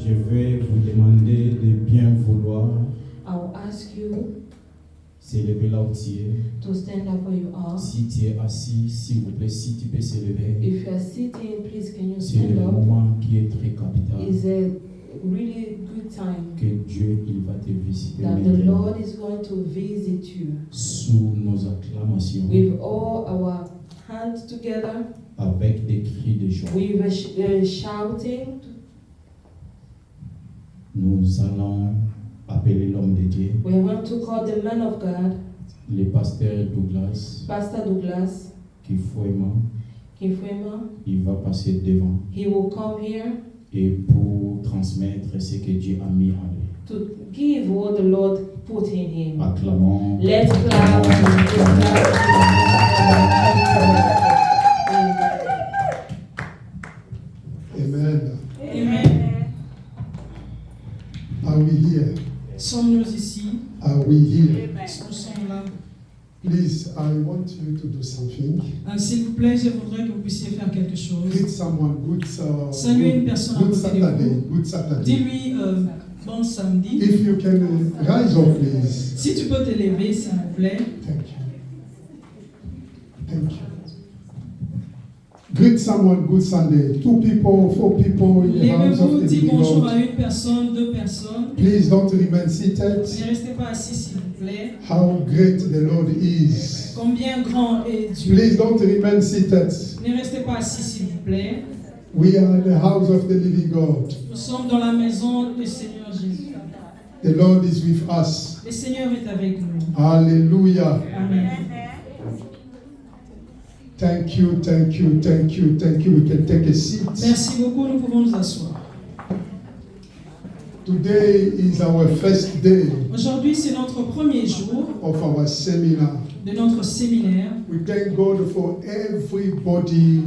Je vais vous demander de bien vouloir I will ask you s'élever là où tu es. to stand up where you are. Si tu es assis, s'il vous plaît, si tu peux s'élever. If you are sitting, please can you C'est stand le up? moment qui est très capital. It's a really good time Que Dieu il va te visiter that the maintenant. Lord is going to visit you Sous nos acclamations, with all our hands together, avec des cris de joie. with shouting. Nous allons appeler l'homme de Dieu, We are going to call the man of God, le pasteur Douglas Pastor Douglas Kifwema. Kifwema. Il va passer devant He will come here et pour transmettre ce que Dieu a mis en lui. to give what the Lord put in him. Acclamons. Let's clap. Amen. Amen. Are we here? Sommes-nous ici? Are we here? Nous sommes là. Please, I want you to do something. S'il vous plaît, je voudrais que vous puissiez faire quelque chose. Greet someone. Saluez une personne à Good côté de Saturday. vous. Good Saturday. Dis-lui bon samedi. If you can rise up, please. Si tu peux te lever, s'il vous plaît. Thank you. Thank you. Greet someone. Good Sunday. 2 people, 4 people in the house Levez-vous, of the dites living bonjour God. à une personne, 2 personnes. Please don't remain seated. Ne restez pas assis, s'il vous plaît. How great the Lord is. Combien grand est Dieu. Please don't remain seated. Ne restez pas assis, s'il vous plaît. We are in the house of the living God. Nous sommes dans la maison du Seigneur Jésus. The Lord is with us. Le Seigneur est avec nous. Hallelujah. Amen. Thank you, thank you, thank you, thank you. We can take a seat. Merci beaucoup, nous pouvons nous asseoir. Today is our first day Aujourd'hui, c'est notre premier jour of our seminar. de notre séminaire. We thank God for everybody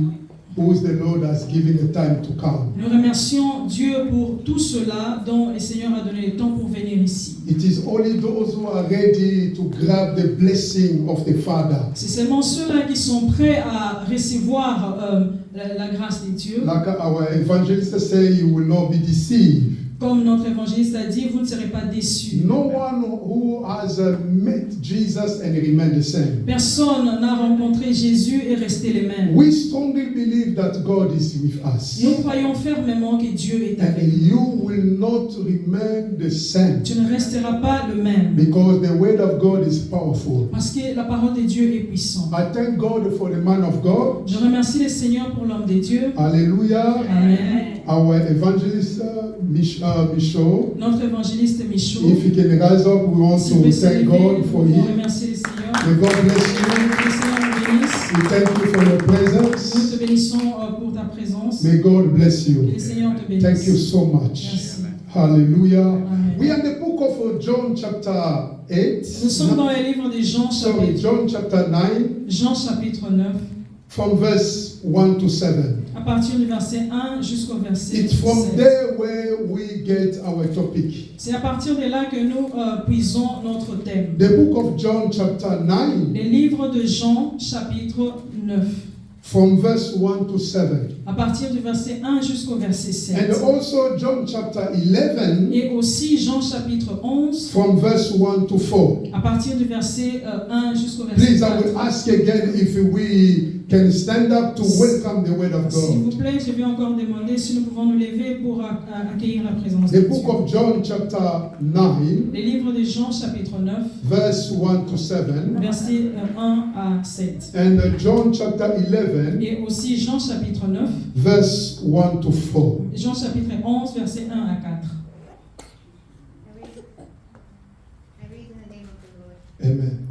who the Lord has given the time to come. Nous remercions Dieu pour tout cela dont le Seigneur a donné le temps pour venir ici. It is only those who are ready to grab the blessing of the Father. C'est seulement ceux-là qui sont prêts à recevoir la grâce de Dieu. Like our evangelist say, you will not be deceived. Comme notre évangéliste a dit, vous ne serez pas déçus. No one who has met Jesus and remained the same. Personne n'a rencontré Jésus et resté les mêmes. We strongly believe that God is with us. Nous croyons fermement que Dieu est And avec nous. you will not remain the same. Tu ne resteras pas le même. Because the word of God is powerful. Parce que la parole de Dieu est puissante. I thank God for the man of God. Je remercie le Seigneur pour l'homme de Dieu. Hallelujah. Amen. Our evangelist Michaud. Notre évangéliste Michaud. If you can rise up, we want S'il vous to plaît, se thank lever, God for nous him. remercier le Seigneur. May God bless you. Que le Seigneur nous bénisse. We thank you for your Nous presence. te bénissons pour ta présence. May God bless Que you. le Seigneur te bénisse. Thank you so much. Merci. Hallelujah. Amen. We are in the book of John chapter 8. Nous sommes dans le livre de Sorry, John chapter 9 Jean chapitre 9, from verse 1 to 7. à partir du verset 1 jusqu'au verset It's from 7. there where we get our topic. C'est à partir de là que nous puisons notre thème. The book of John chapter 9 Le livre de Jean chapitre 9, from verse 1 to 7. à partir du verset 1 jusqu'au verset 7. And also John chapter 11 Et aussi Jean chapitre 11, from verse 1 to 4. à partir du verset 1 jusqu'au verset Please, I will 4. ask again if we can stand up to welcome the word of S'il vous God. plaît, je vais encore demander si nous pouvons nous lever pour accueillir la présence de The book Dieu. of John chapter 9 Le livre de Jean chapitre 9, verse 1 to 7. verset 1 à 7. And John chapter 11 Et aussi Jean chapitre 9, verse 1 to 4. Jean chapitre 11, verset 1 à 4. I read in the name of the Lord. Amen.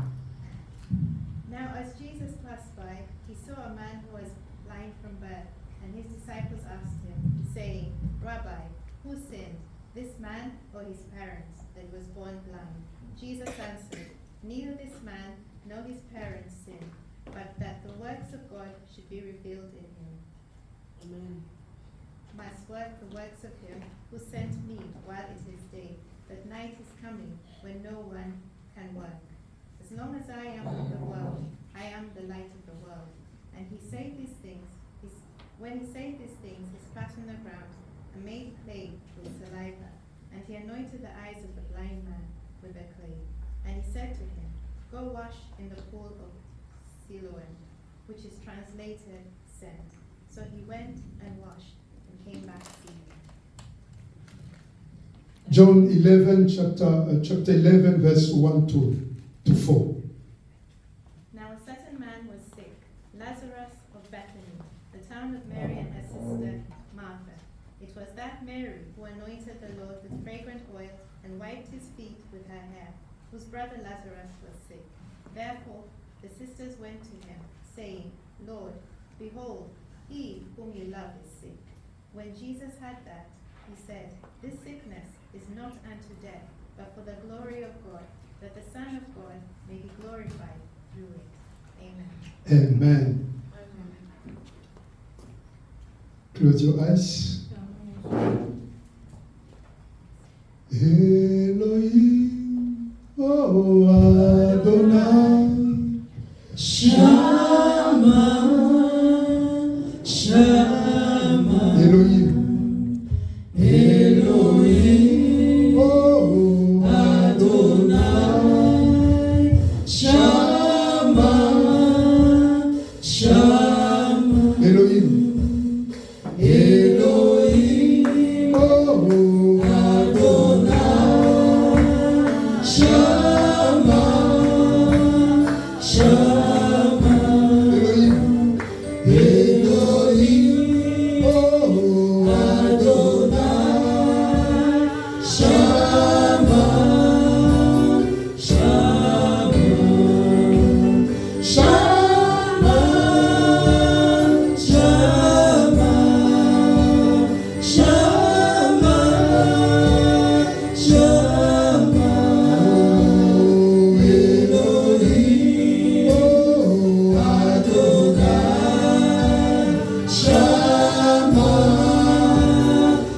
Now as Jesus passed by, he saw a man who was blind from birth, and his disciples asked him, saying, Rabbi, who sinned, this man or his parents, that he was born blind? Jesus answered, neither this man nor his parents sinned, but that the works of God should be revealed in him. Amen. Must work the works of him who sent me while it is day, but night is coming when no one can work. As long as I am in the world, I am the light of the world. And he said these things, when he said these things, he spat on the ground, and made clay with saliva, and he anointed the eyes of the blind man with the clay. And he said to him, Go wash in the pool of Siloam, which is translated sent. So he went and washed and came back seeing. John 11, chapter 11, verse 1 to 4. Now a certain man was sick, Lazarus of Bethany, the town of Mary and her sister Martha. It was that Mary who anointed the Lord with fragrant oil and wiped his feet with her hair, whose brother Lazarus was sick. Therefore the sisters went to him, saying, Lord, behold, he whom you love is sick. When Jesus heard that, he said, This sickness is not unto death, but for the glory of God, that the Son of God may be glorified through it. Amen. Amen. Close your eyes. Elohim, oh Adonai, Shama, Shama, Elohim, Elohim, oh Adonai, Shama, Shama, Elohim, Elohim, oh Adonai, Shama, Shama, Elohim, Elohim, oh Adonai, Shama, Shama, Shama, Shama, Shama, Shama, Elohim, Adonai, Shama,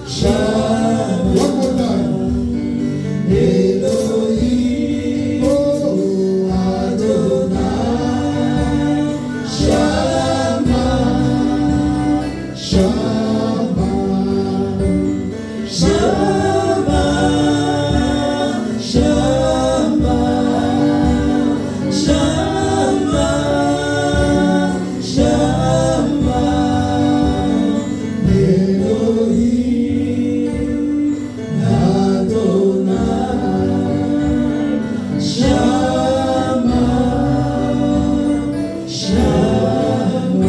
Shama, one more time. Elohim, Adonai, Shama, Shama, Shama, Shama, Shama, Shama, Elohim, Adonai, Shama, Shama.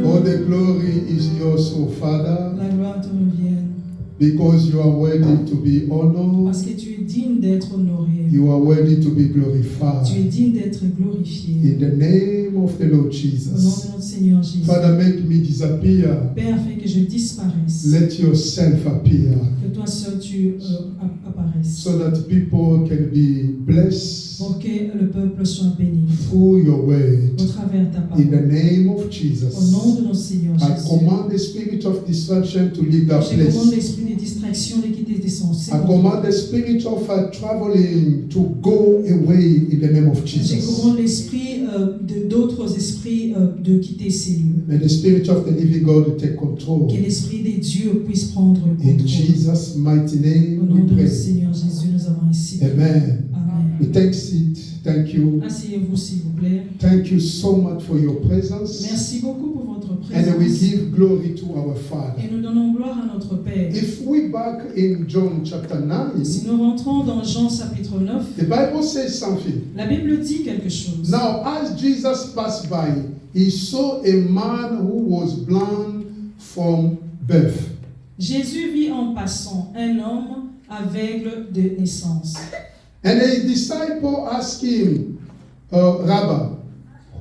All the glory is yours, O Father, La gloire te revienne, because you are worthy to be honored, parce que tu es digne d'être honoré, you are worthy to be tu es glorified. digne d'être glorifié. In the name of the Lord Au nom de Jesus. notre Seigneur Jésus. Father, make me disappear. Père, fais que je disparaisse, Let yourself appear que toi seul tu apparaisses, so that people can be blessed pour que le peuple soit béni through your au word. travers ta In the parole. name of Au nom Jesus. de notre Seigneur I Jésus. command the spirit of distraction to leave that Je commande place. l'esprit de distraction de quitter tes sens. I command the spirit of traveling to go away in the name of Je Jesus. commande l'esprit d'autres esprits de quitter ces lieux. May the spirit of the living God take control. Que l'esprit des dieux puisse prendre le In contrôle. Jesus' mighty Au name nom we de notre pray. Seigneur Jésus, nous avons ainsi prié. Amen. We Amen. take seat. Thank you. Asseyez-vous s'il vous plaît. Thank you so much for your presence. Merci beaucoup pour votre And we présence. give glory to our Father. Et nous donnons gloire à notre Père. If we back in John chapter 9, Si nous rentrons dans Jean chapitre 9, the Bible says something. la Bible dit quelque chose. Now, as Jesus passed by, he saw a man who was blind from birth. Jésus vit en passant un homme aveugle de naissance. And his disciple asked him, Rabbi,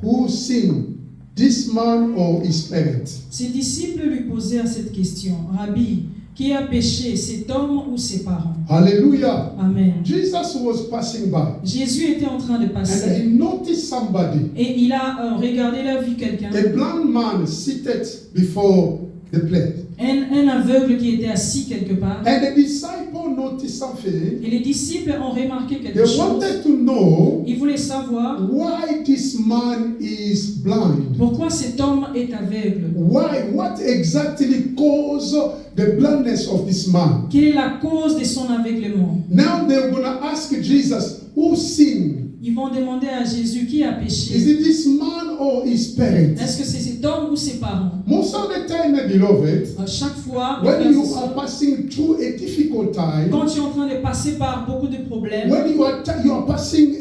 who sinned, this man or his parents? Ses disciples lui posèrent cette question. Rabbi, qui a péché, cet homme ou ses parents? Hallelujah. Amen. Jesus was passing by Jésus était en train de and he passer noticed somebody, et il a regardé, il a vu quelqu'un, a blind man seated before the place. un aveugle qui était assis quelque part. And the disciple noticed something. Et les disciples ont remarqué quelque They chose. wanted to know Ils voulaient savoir why this man is blind. pourquoi cet homme est aveugle. Why? What exactly caused the blindness of this man? Quelle est la cause de son aveuglement? Now they're going to ask Jesus, who sinned? Ils vont demander à Jésus qui a Is péché. it this man or his parents? Est-ce que c'est cet homme ou ses parents? Most of the time, my beloved, Chaque fois, when frères et you sœurs, are passing through a difficult time, quand tu es en train de passer par beaucoup de problèmes, when you are passing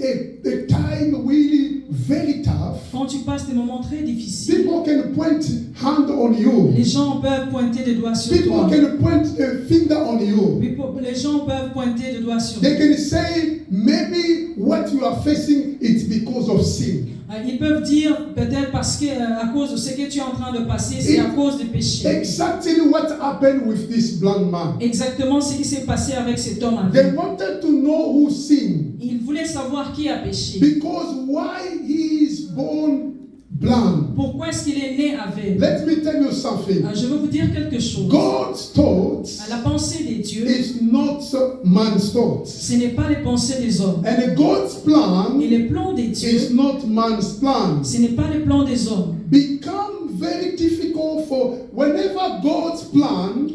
a time really very tough, quand tu passes des moments très difficiles, people can point hand on you. les gens peuvent pointer des doigts sur People toi. can point a finger on you. Les gens peuvent pointer des doigts sur They toi. can say maybe what you are facing it's because of sin. Ils peuvent dire peut-être parce que à cause de ce que tu es en train de passer, c'est à cause du péché. Exactly what happened with this blind man. Exactement ce qui s'est passé avec cet homme They aveugle. wanted to know who sinned Il voulait savoir qui a péché. because why he is born blind. Pourquoi est-ce qu'il est né aveugle? Let me tell you something. Je veux vous dire quelque chose. God's thoughts La pensée des dieux, is not man's thoughts. ce n'est pas les pensées des hommes. And God's plan Et les plans des is dieux, not man's plan. ce n'est pas les plans des hommes. Become very difficult for whenever God's plan,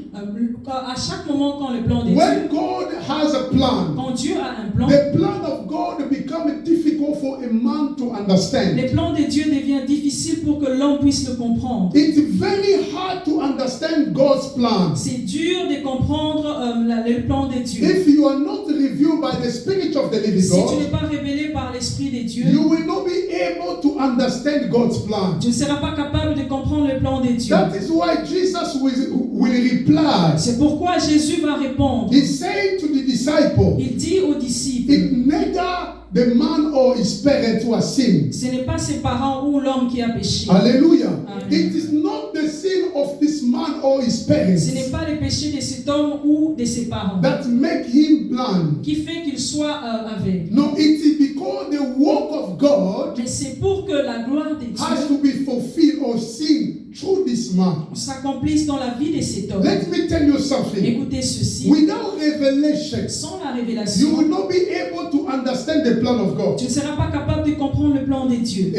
À chaque moment quand le plan des dieux, when God has a plan, quand Dieu a un plan, the plan of God become difficult for a man to understand. les plans de Dieu deviennent difficiles pour que l'homme puisse le comprendre. It's very hard to understand God's plan. C'est dur de comprendre le plan de Dieu. If you are not revealed by the Spirit of the living Si tu n'es God, pas révélé par l'Esprit de Dieu, you will not be able to understand God's plan. tu ne seras pas capable de comprendre le plan de Dieu. That is why Jesus will reply. C'est pourquoi Jésus va répondre. He said to the disciple, Il dit aux disciples, "It neither the man or his parents who are sinned." ce n'est pas ses parents ou l'homme qui a péché. Hallelujah. Amen. It is not the sin of this man or his parents Ce n'est pas le péché de cet homme ou de ses parents that make him blind. qui fait qu'il soit aveugle. No, it is because the work of God Mais c'est pour que la gloire de has Dieu to be fulfilled or seen through this man. s'accomplisse dans la vie de cet homme. Let me tell you something. Écoutez ceci, Without revelation, sans la you révélation, will not be able to understand the plan of God. tu ne seras pas capable de comprendre le plan de Dieu.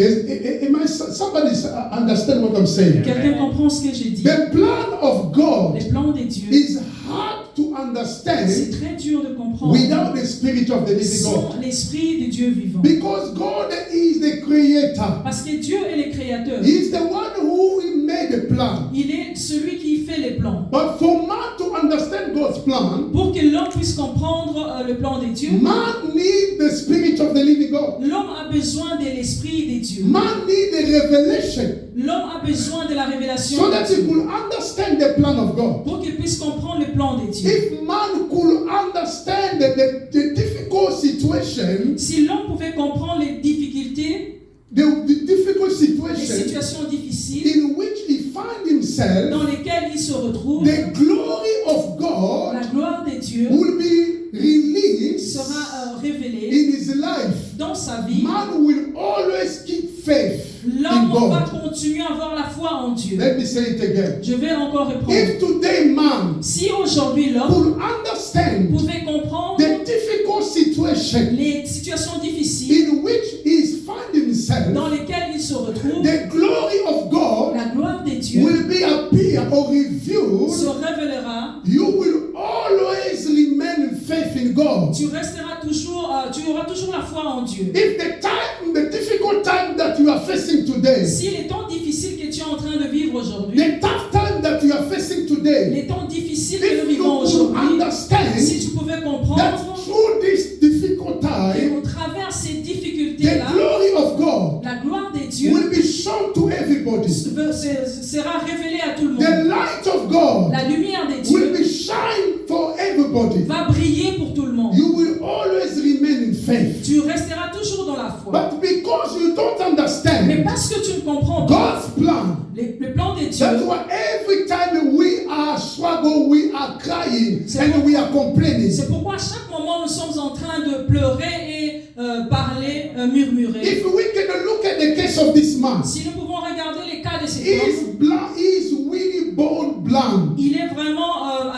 Somebody understand what I'm saying? Quelqu'un comprend ce que j'ai dit? The plan of God Le plan de Dieu, is hard to c'est understand très dur de comprendre without the Spirit of the living God. sans l'Esprit de Dieu vivant. Because God is the creator. Parce que Dieu est le créateur. He is the one who made the plan. Il est celui qui fait les plans. But for man to understand God's plan, Pour que l'homme puisse comprendre le plan de Dieu, man needs the Spirit of the living God. l'homme a besoin de l'Esprit de Dieu. Man needs the revelation L'homme a besoin de la révélation so de that Dieu he could understand the plan of God. pour qu'il puisse comprendre le plan de Dieu. If man could understand the difficult situation, Si l'homme pouvait comprendre les difficultés, the difficult les situation situations difficiles in which he found himself, dans lesquelles il se retrouve, the glory of God la gloire de Dieu will be released sera révélée in his life. dans sa vie. Man will always keep faith in L'homme va God. continuer à avoir la foi en Dieu. Let me say it again. Je vais encore répondre. If today man Si aujourd'hui l'homme could understand pouvait comprendre the difficult situation les situations difficiles in which he found himself, dans lesquelles il se retrouve, the glory of God la gloire de Dieu will be appear or se revealed. révélera. You will always remain in faith in God. Tu resteras toujours, tu auras toujours la foi en Dieu. If the difficult time that you are facing today, Si les temps difficiles que tu es en train de vivre aujourd'hui, the tough time that you are facing today, les temps difficiles que if nous you vivons could aujourd'hui, understand si tu pouvais that comprendre through this difficult que time, au travers ces the difficultés-là, glory of God la gloire de Dieu will be shown to everybody. sera révélée à tout le The monde. light of God La lumière de will Dieu be shine for everybody. va briller pour tout le monde. You will always remain in faith. Tu resteras toujours dans la foi. But because you don't Mais understand parce que tu ne comprends pas God's plan, le plan de Dieu, that's why every time we are struggle, we are crying C'est and pour- we are complaining. c'est pourquoi à chaque moment nous sommes en train de pleurer et parler, murmurer. If we can look at the case of this man, Si nous pouvons regarder les cas de cet he is homme, blind, he is really born blind. Il est vraiment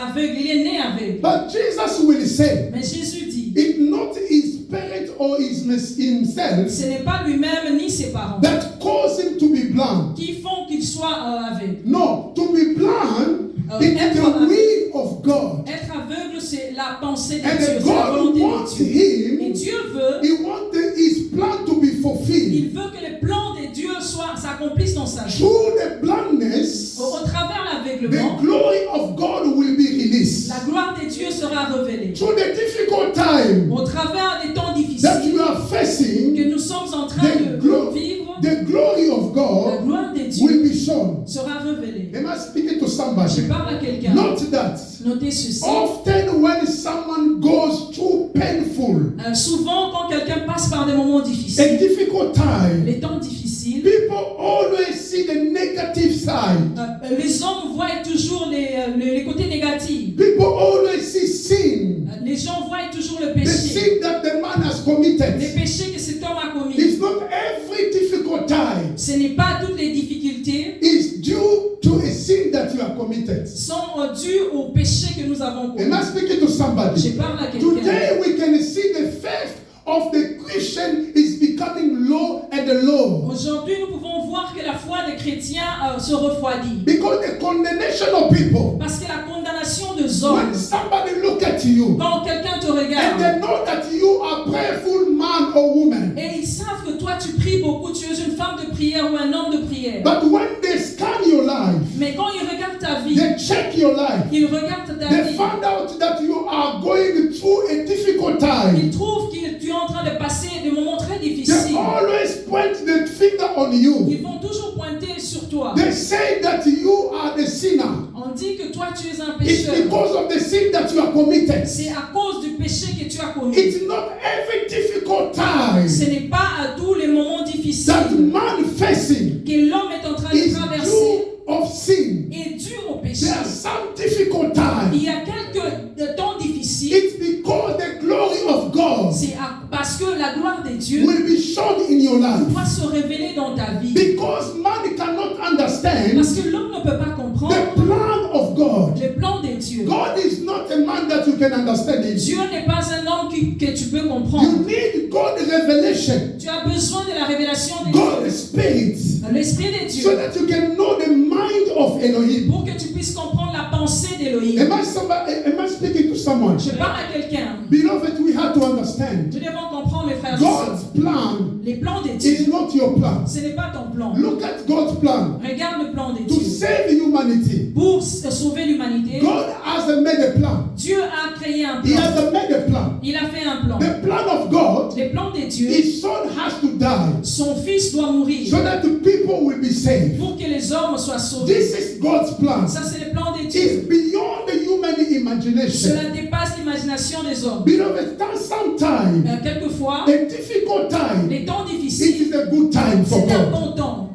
aveugle, il est né aveugle. But Jesus will say, Mais Jésus dit, it's not his spirit or himself ce n'est pas lui-même ni ses parents that cause him to be blind. qui font qu'il soit aveugle. No, to be blind is the will of God. Être aveugle, c'est la pensée de And Dieu, c'est la God volonté wants de Dieu. Et him, Dieu veut, he wants his plan to be fulfilled. il veut que les plans de Dieu s'accomplissent dans sa vie. Through the blindness, Au travers the l'aveuglement, glory of God will be released. la gloire de Dieu sera révélée. Through the difficult time Au travers des temps that difficiles you are facing, que nous sommes en train de vivre, the glory of la God gloire de will Dieu be shown. sera révélée. Am I speaking to Je somebody? parle à quelqu'un. Note that Notez ceci. often when someone goes through painful, Souvent, quand quelqu'un passe par des moments a difficiles, difficult time, les temps difficiles, people always see the negative side. les hommes voient toujours les côtés négatifs. People always see sin, Les gens voient toujours le the péché, sin that the man has les committed. péchés que cet homme a commis. It's not every difficult time Ce n'est pas toutes les difficultés is due to a sin that you have committed. sont dues au péché que nous avons Am commis. I speaking to Je somebody? parle à quelqu'un. Today we can see the faith of the Christian is becoming low and low. Aujourd'hui, nous pouvons voir que la foi des chrétiens se refroidit. Because the condemnation of people, Parce que la condamnation des hommes, when somebody look at you quand quelqu'un te and regarde, they know that you are prayerful man or woman, et ils savent que toi tu pries beaucoup, tu es une femme de prière ou un homme de prière. but when they scan your life, Mais quand ils regardent ta vie, they check your life, ils regardent ta they vie, find out that you are going through a difficult time. ils trouvent que tu es en train de passer des moments très They difficiles. always point the finger on you. Ils vont toujours pointer sur toi. They say that you are the sinner. On dit que toi tu es un It's pécheur. because of the sin that you have committed. C'est à cause du péché que tu as commis. It's not every difficult time Ce n'est pas à tous les moments that difficiles man facing que l'homme est en train de is traverser due of sin. est dû au péché. There are some difficult times. Il y a quelques temps difficiles. It's because the glory of God C'est parce que la gloire de Dieu will be shown in your life. doit se révéler dans ta vie. Because man cannot understand Parce que l'homme ne peut pas comprendre the plan of God. le plan de Dieu. God is not a man that you can understand it. Dieu n'est pas un homme que tu peux You comprendre. need God revelation, Tu as besoin de la révélation de God Dieu, Spirit, l'Esprit de so Dieu, that you can know the mind of Elohim. pour que tu puisses comprendre la pensée d'Élohim. Am I speaking to someone? Je parle à quelqu'un. Beloved, we have to understand Nous devons comprendre, mes frères et God's sœurs, plan les plans de is Dieu, not your plan. ce n'est pas ton plan. Look at God's plan Regarde le plan de to Dieu. save humanity. Pour sauver l'humanité, God has made a plan. Dieu a créé un He plan. has made a plan. Il a fait un plan. The plan of God, Les plans de Dieu, His Son has to die son fils doit mourir so that the people will be saved. pour que les hommes soient sauvés. This is God's plan. Ça, c'est le plan de Dieu. It's beyond the human imagination. Cela dépasse l'imagination des hommes. Beloved, sometimes Quelquefois, a difficult time, les temps it difficiles, is a good time for c'est un God. bon temps.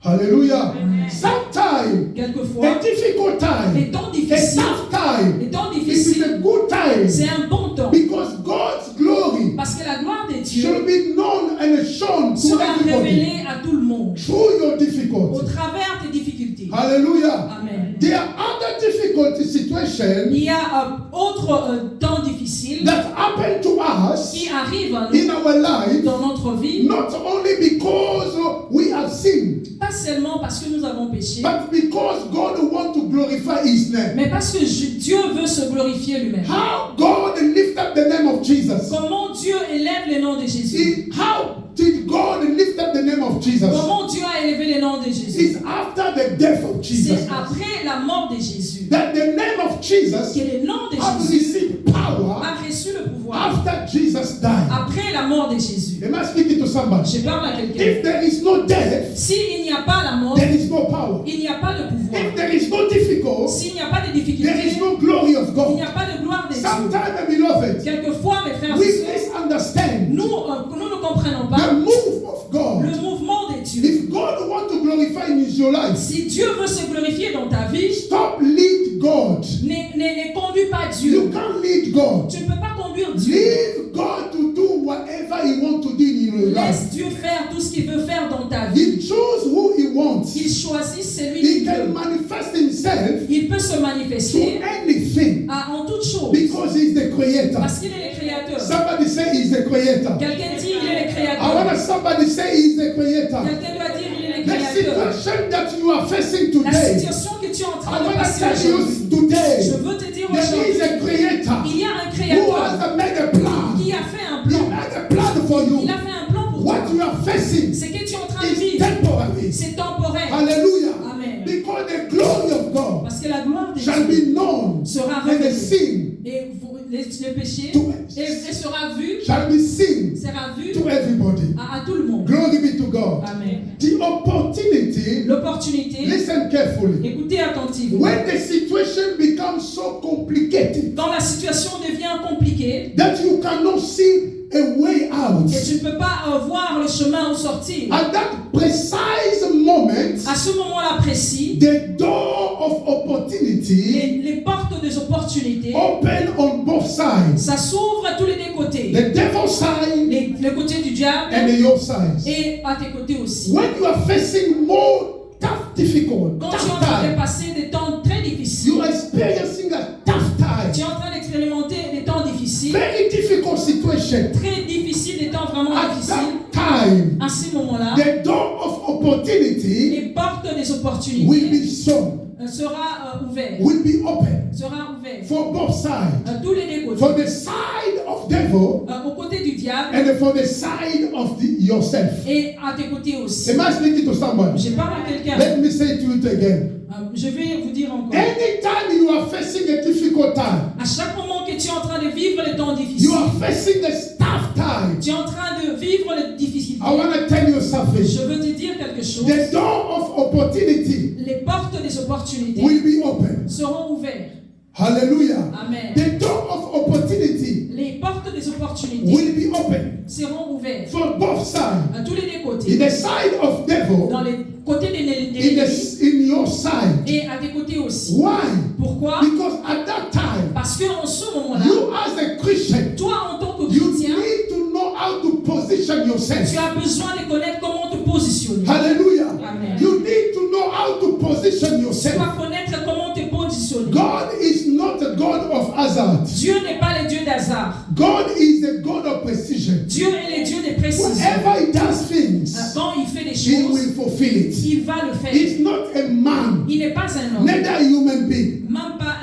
Hallelujah. Amen. Sometimes Quelquefois, a difficult time, les temps a difficiles, tough time, les temps it is difficiles, a good time c'est un bon temps. because God's glory Parce que la gloire de Dieu should be known and shown to sera everybody révélée à tout le monde through your au difficulty. travers tes difficultés. Hallelujah. Amen. There are other difficult situations Il y a autres temps difficiles that happen to us qui arrivent à nous in our life, dans notre vie, not only because we have sinned, pas seulement parce que nous avons péché, but because God wants to glorify His name. mais parce que Dieu veut se glorifier lui-même. How God lift up the name of Jesus. Comment Dieu élève le nom de Jésus? How did God lift up the name of Jesus? Comment Dieu a élevé le nom de Jésus? It's after the death of Jesus C'est après la mort de Jésus that the name of Jesus que le nom de has Jésus received power a reçu le pouvoir. after Jesus died. Après la mort de Jésus. Am I speaking to somebody? Je parle à quelqu'un. If there is no death, S'il n'y a pas la mort, there is no power. il n'y a pas de pouvoir. If there is no difficult, S'il n'y a pas de there is difficulté, no glory of il God. n'y a pas de gloire de Dieu. Sometimes, beloved, Quelquefois, mes frères et we sœurs, misunderstand nous ne comprenons the pas move of God. le mouvement de Dieu. If God wants to glorify in your life, Si Dieu veut se glorifier dans ta vie, stop lead God. ne conduis pas You Dieu. can't lead God. Tu ne peux pas conduire Dieu. Leave God to do whatever He wants to do in your life. Laisse Dieu faire tout ce qu'il veut faire dans ta vie. He chose who He wants. qu'il choisisse celui He qu'il can veut. manifest himself Il peut se to manifester anything en toutes choses because he's the creator. parce qu'il est le créateur. Somebody say he's the creator. Quelqu'un dit il est le I créateur. want somebody say he's the creator. Quelqu'un doit dire il est le The créateur. situation that you are facing La today, situation que tu es en I train de want to passer tell you aujourd'hui, je today, veux te dire there is aujourd'hui, a creator il y a un who créateur has made a plan. qui a fait un He plan. made a plan for you. Il a fait un plan pour What toi. you are facing Ce que tu es en train de is vivre, temporary. c'est temporaire. Hallelujah. Amen. Because the glory of God Parce que la gloire de shall Dieu be known sera and the révélée. sin Et le péché to, et sera vu, shall be seen sera vu to everybody. à tout le monde. Glory be to God. Amen. The opportunity, L'opportunité, listen carefully. écoutez attentivement. When the situation becomes so complicated Quand la situation devient compliquée that you cannot see a way out, et tu ne peux pas voir le chemin où sortir, at that precise moment, à ce moment-là précis, the door of opportunity les portes des opportunités, open on both sides. ça s'ouvre à tous les deux côtés. The devil's side Le côté du diable and your side. et à tes côtés aussi. When you are facing more tough, difficult, Quand tu es tough en train de time, passer des temps très difficiles, you are experiencing a tough tu time, es en train d'expérimenter des temps difficiles, very difficult situation. très difficiles, des temps vraiment At difficiles. that time, À ces moments-là, the door of opportunity les portes des will opportunités be shown, sera ouverte, will be open sera ouverte for both sides, à tous les deux for côtés, the side of devil au côté du diable and for the side of yourself. et à tes côtés aussi. Am I speaking to somebody? Je parle à quelqu'un. Let me say it to you again. Je vais vous dire encore. Anytime you are facing a difficult time, À chaque moment que tu es en train de vivre les temps you difficiles, are facing a tough time, tu es en train de vivre les difficultés, I want to tell you something. je veux te dire quelque chose. The door of opportunity Les portes des opportunités will be open. seront ouvertes. Hallelujah. Amen. The door of opportunity Les portes des opportunités will be open seront ouvertes for both sides. à tous les deux In côtés. the side of devil, Dans les côtés de in l'ennemi your side. et à tes côtés aussi. Why? Pourquoi? Because at that time, Parce qu'en ce moment-là, you as a Christian, toi en tant que you chrétien, need to know how to position yourself. tu as besoin de connaître comment te positionner. Hallelujah. Amen. You need to know how to position Tu yourself. dois connaître comment te positionner. God is not a God of hazard. Dieu n'est pas le Dieu d'hasard. God is a God of precision. Dieu est le Dieu de précision. Wherever he does things, Quand il fait des he choses, will fulfill it. il va le faire. He's not a man, Il n'est pas un homme, neither a human being. même pas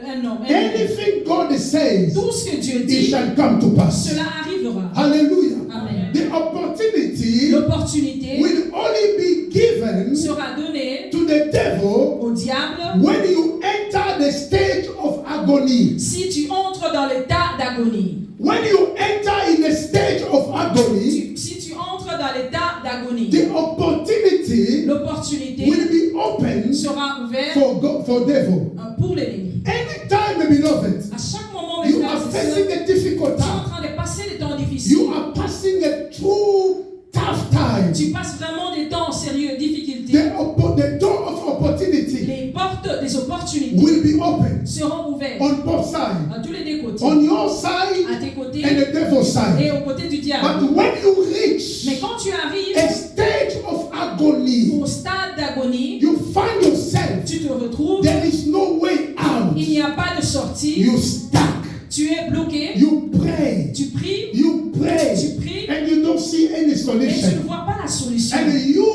un homme. Un homme. Anything God says, Tout ce que Dieu it dit, shall come to pass. cela arrivera. Hallelujah. Amen. The opportunity L'opportunité will only be given sera donnée to the devil au diable when you enter the stage of agony. si tu entres dans l'état d'agonie. When you enter in the stage of agony, Si tu entres dans l'état d'agonie, the opportunity l'opportunité will be open sera ouverte for devil. pour l'ennemi. Anytime, beloved, À chaque moment, mes you frères are et sœurs, facing a difficult tu es en time. train de passer des temps difficiles. You are passing a true tough time. Tu passes vraiment des temps sérieux, difficultés. The door of opportunity Les portes des opportunités will be open seront ouvertes on both sides, à tous les deux côtés. on your side À tes côtés and the devil's side. et aux côtés du diable. But when you reach Mais quand tu arrives a stage of agony, au stade d'agonie, you find yourself, tu te retrouves, there is no way out. il n'y a pas de sortie, You stuck. tu es bloqué, You pray. tu pries, You pray. tu pries, And you don't see any et tu ne solution. vois pas la solution. And you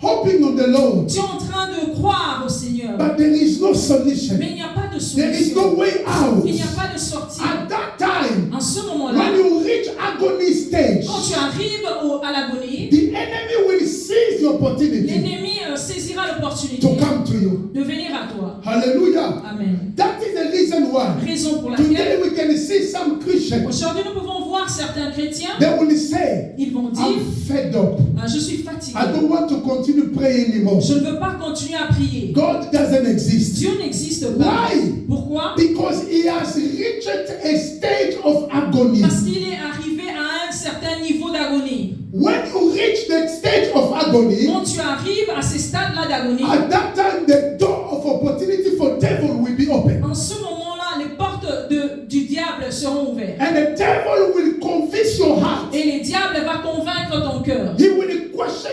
hoping on the Lord. Tu es en train de croire au Seigneur, But there is no solution. mais il n'y a pas de There is no solution. way out. Il n'y a pas de sortie. At that time, En ce moment-là, when you reach agony stage, quand tu arrives à l'agonie, the enemy will seize the opportunity l'ennemi saisira l'opportunité to come to you. de venir à toi. Hallelujah. Amen. That is the reason why. Raison pour Today laquelle we can see some Christians. aujourd'hui nous pouvons voir certains chrétiens, They will say, ils vont dire, I'm fed up. je suis fatigué, I don't want to continue praying anymore. je ne veux pas continuer à prier. God doesn't exist. Dieu n'existe pas. Why? Pourquoi? Because he has reached a stage of agony. Parce qu'il est arrivé à un certain niveau d'agonie. When you reach the stage of agony, Quand tu arrives à ce stade-là d'agonie, at that time the door of opportunity for devil will be open. en ce moment-là, les portes du diable seront ouvertes. And the devil will convince your heart. Et le diable va convaincre ton cœur. He will question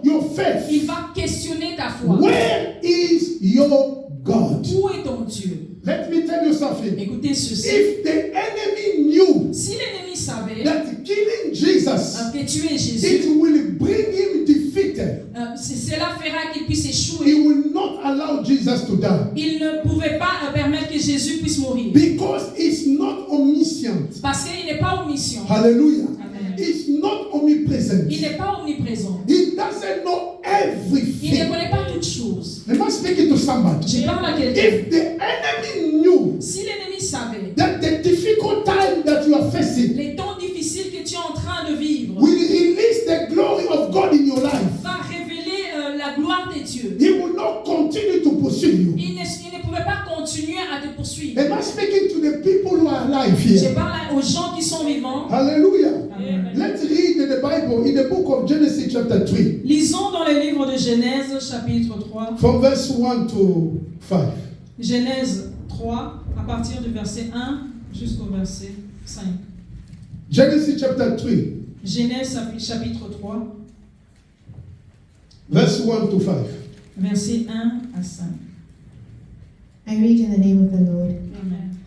your faith. Il va questionner ta foi. Where is your God? Où est ton Dieu? Let me tell you something. Écoutez ceci. If the enemy knew Si l'ennemi savait that killing Jesus, que tuer it Jésus, will bring him defeated, cela fera qu'il puisse he échouer. will not allow Jesus to die. Il ne pouvait pas permettre que Jésus puisse mourir. Because he's not omniscient. Parce qu'il n'est pas omniscient. Hallelujah. Amen. He's not omnipresent. Il n'est pas omniprésent. He doesn't know Il ne everything. connaît pas toutes choses. Am I speaking to somebody? Je parle à quelqu'un. If the enemy knew Si l'ennemi savait that the difficult time that you are facing les temps difficiles que tu es en train de vivre will release the glory of God in your life, va révéler la gloire de Dieu, he will not continue to pursue you. il ne pouvait pas continuer à te poursuivre. Am I speaking to the people who are alive Je here? parle aux gens qui sont vivants. Hallelujah. Amen. Let's read the Bible in the book of Genesis chapter 3 Lisons dans le livre de Genèse, chapitre 3. from verse 1 to 5. Genèse 3, à partir du verset 1 jusqu'au verset 5. Genesis chapter 3 Genèse, chapitre 3, verse 1 to 5. verset 1 à 5. I read in the name of the Lord. Amen.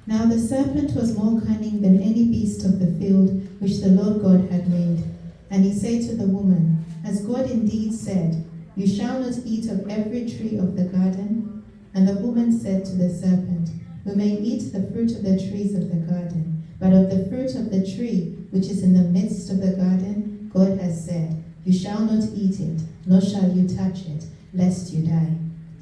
Now the serpent was more cunning than any beast of the field which the Lord God had made. And he said to the woman, Has God indeed said, You shall not eat of every tree of the garden? And the woman said to the serpent, We may eat the fruit of the trees of the garden, but of the fruit of the tree which is in the midst of the garden, God has said, You shall not eat it, nor shall you touch it, lest you die.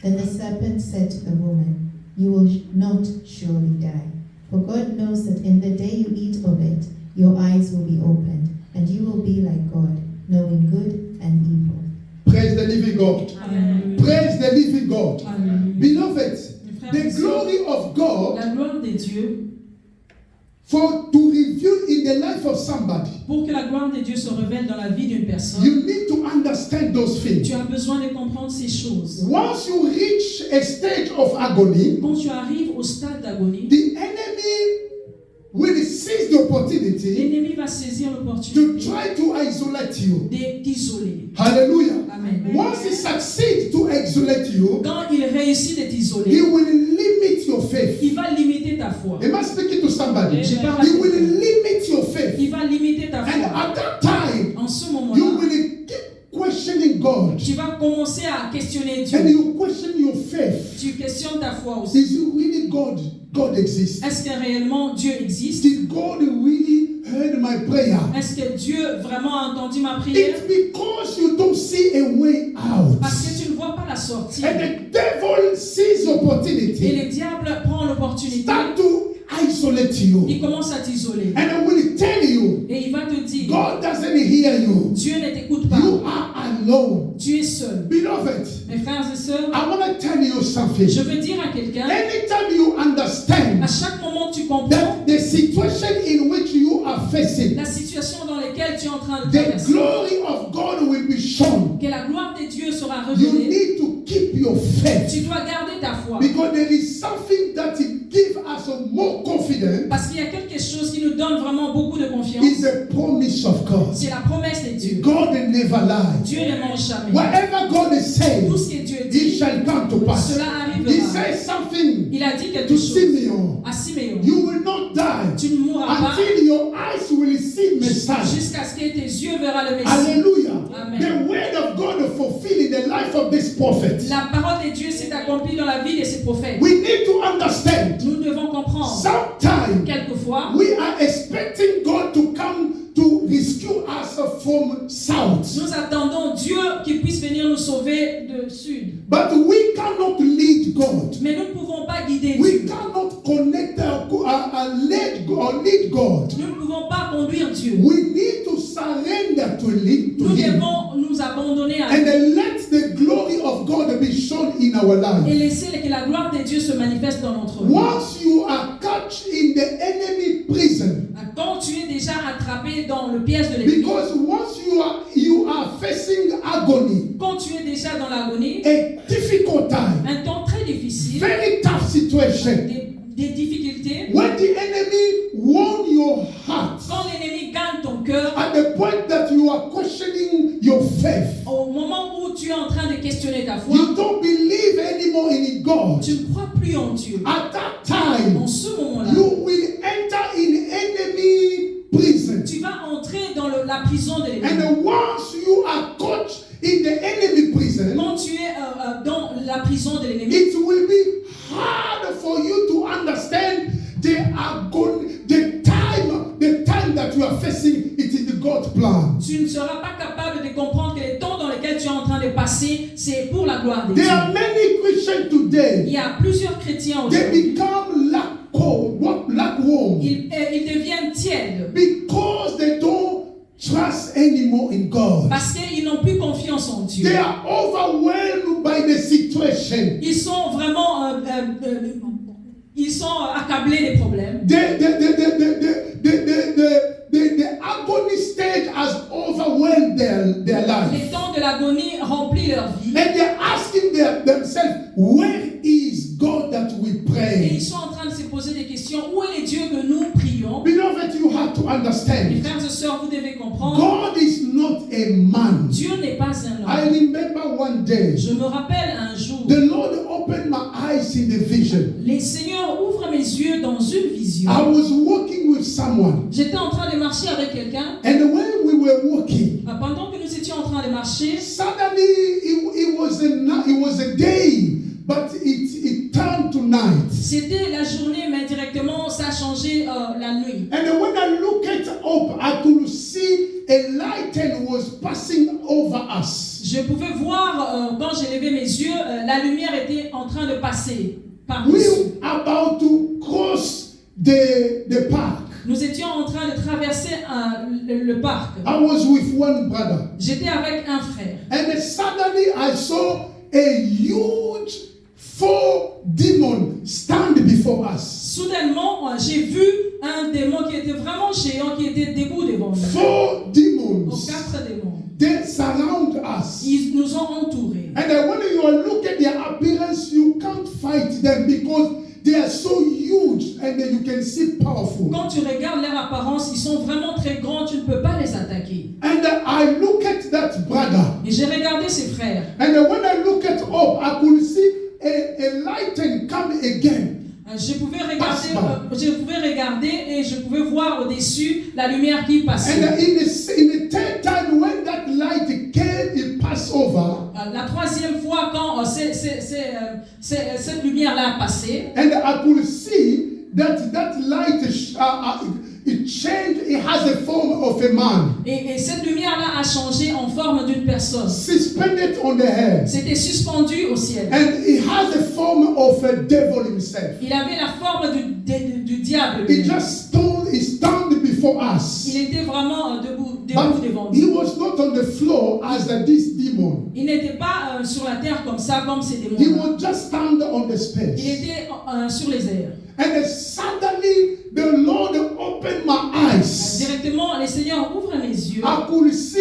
Then the serpent said to the woman, You will not surely die. For God knows that in the day you eat of it, your eyes will be opened, and you will be like God, knowing good and evil. Praise the living God. Amen. Praise the living God. Amen. Beloved, Mes frères et the sœurs, glory of God la gloire de Dieu, to reveal in the life of somebody, pour que la gloire de Dieu se révèle dans la vie d'une personne, you need to understand those things. tu as besoin de comprendre ces choses. Once you reach a stage of agony, Quand tu arrives au stade d'agonie, the enemy will seize the opportunity l'ennemi va saisir to l'opportunité try to isolate you. de t'isoler. Hallelujah. Amen. Once he succeeds to isolate you, Quand il réussit de he t'isoler, will limit your faith. il va limiter ta foi. Am I speaking to somebody? Je parle à He will quelqu'un. limit your faith. Il va limiter ta And foi. at that time, En ce you moment-là, will keep questioning God. tu vas commencer à questionner And Dieu. you question your faith. Tu questionnes ta foi aussi. Is it really God exists? Est-ce que réellement Dieu existe? Did God really heard my prayer? Est-ce que Dieu vraiment a entendu ma prière? It's because you don't see a way out. Parce que tu ne vois pas la sortie. And the devil sees Et opportunity, le diable prend l'opportunité. start to isolate you. Il commence à t'isoler. And I will tell you, Et il va te dire, God doesn't hear you. Dieu ne t'écoute pas. You are alone. Tu es seul. Beloved, Mes frères et sœurs, I want to tell you something. je veux dire à quelqu'un, Anytime you understand à chaque moment que tu comprends that the situation in which you are facing, la situation dans laquelle tu es en train de the traverser, glory of God will be shown. que la gloire de Dieu sera You révélée, need to keep your faith, tu dois garder ta foi. because there is something that gives us more confidence. Parce qu'il y a quelque chose qui nous donne vraiment beaucoup de confiance. Is the promise of God. C'est la promesse de Dieu. God never lies. Dieu ne ment jamais. Whatever God is saying, Tout ce que Dieu it dit, shall come to pass. cela He arrivera. says something Il a dit quelque to chose Simeon. à Siméon. You will not die Tu ne mourras pas until your eyes will see Messiah. jusqu'à ce que tes yeux verront le Messie. Hallelujah. Amen. The word of God is fulfilled in the life of this prophet. La parole de Dieu s'est accomplie dans la vie de ces prophètes. We need to understand. Nous devons comprendre. Sometimes Quelquefois, we are expecting God to come to rescue us from south. nous attendons Dieu qui puisse venir nous sauver de sud. But we cannot lead God. Mais nous ne pouvons pas guider We Dieu. cannot connect lead God. Nous ne pouvons pas conduire Dieu. We need to surrender to Nous Him devons nous abandonner à and lui then let the glory of God be shown in our et life. laisser que la gloire de Dieu se manifeste dans notre vie. Once you are caught in the enemy prison, Quand tu es déjà attrapé dans le piège de l'ennemi, because once you are facing agony, quand tu es déjà dans l'agonie, a difficult time, un temps très difficile, very tough situation, des difficultés, when the enemy won your heart quand l'ennemi gagne ton cœur, at the point that you are questioning your faith, au questionner ta foi, You don't believe anymore in God. tu ne crois plus en Dieu. At that time, En ce moment-là, you will enter in enemy prison. tu vas entrer dans la prison de l'ennemi. And once you are caught in the enemy prison, Quand tu es dans la prison de l'ennemi, it will be hard for you to understand the time that you are facing. It is the God's plan. tu ne seras pas capable de comprendre que les temps dans lesquels tu es en train de passer, c'est pour la gloire de Dieu. There are many Christians Il today. y a plusieurs chrétiens They aujourd'hui. become lukewarm Ils deviennent tièdes because they don't trust anymore in God. parce qu'ils n'ont plus confiance en Dieu. They are overwhelmed by the situation. Ils sont vraiment accablés des problèmes. The agony stage has overwhelmed their Les life. temps de l'agonie remplissent leur vie. And they're asking themselves, where is God that we Et pray? ils sont en train de se poser des questions. Où est le Dieu que nous prions? Beloved, you have to Mes understand, frères et sœurs, vous devez comprendre. God is not a man. Dieu n'est pas un I homme. remember one day, Je me rappelle un jour, the Lord opened my eyes in the vision. les Seigneurs ouvrent mes yeux dans une vision. I was walking with someone, J'étais en train de marcher avec quelqu'un. and when we were walking, Pendant que nous étions en train de marcher, suddenly it was a day, but it turned to night. c'était la journée, mais directement, ça a changé la nuit. And when I looked up, I could see a light was passing over us. Je pouvais voir, quand j'ai levé mes yeux, la lumière était en train de passer par We nous. were about to cross the park. Nous étions en train de traverser le parc. I was with one brother. J'étais avec un frère. And suddenly I saw a huge 4 demon stand before us. Soudainement, j'ai vu un démon qui était vraiment géant, qui était debout devant nous. 4 demons. 4 démons. They surround us. Ils nous ont entourés. And when you look at their appearance, you can't fight them because they are so huge and you can see powerful. Quand tu regardes leur apparence, ils sont vraiment très grands, tu ne peux pas les attaquer. And I look at that brother. Et j'ai regardé ses frères. And when I look at up, I could see a light and come again. Je pouvais regarder et je pouvais voir au-dessus la lumière qui passait. And in the third time, when that light came, it passed over. La troisième fois, quand cette lumière-là a passé, And I could see that light it changed. It has a form of a man, et cette lumière-là a changé en forme d'une personne. suspended on the head, C'était suspendu au ciel. and it has a form of a devil himself. Il avait la forme du diable. He lui-même. just stand before us. Il était vraiment debout But devant he nous. was not on the floor as this demon. Il n'était pas sur la terre comme ça, comme ces He démons. was just stand on the Il space. était sur les airs. And suddenly the Lord opened my eyes. Directement, le Seigneur ouvre mes yeux. I could see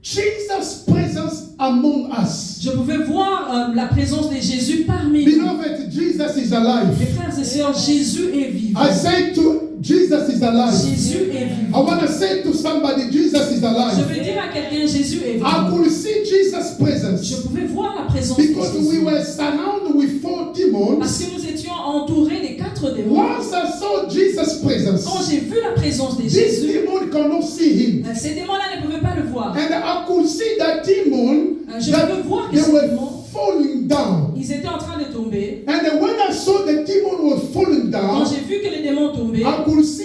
Jesus' presence among us. Je pouvais voir la présence de Jésus parmi nous. Beloved, Jesus is Mes alive. frères et sœurs, Jésus est vivant. I say to Jesus is alive. Jésus est I vivant. want to say to somebody, Jesus is Je alive. veux dire à quelqu'un, Jésus est I vivant. could see Jesus' Je presence pouvais voir la présence de because we Jésus. were surrounded with 4 demons. Parce que nous étions entourés des 4 démons. Once I saw Jesus' presence, Quand j'ai vu la présence de this Jésus, demon cannot see him. ces démons-là ne pouvaient pas le voir. And I could see that demon Je that peux voir que they ces were démons, falling down. ils étaient en train de tomber. And when I saw the demon was falling Quand down, j'ai vu que les démons tombaient, I could see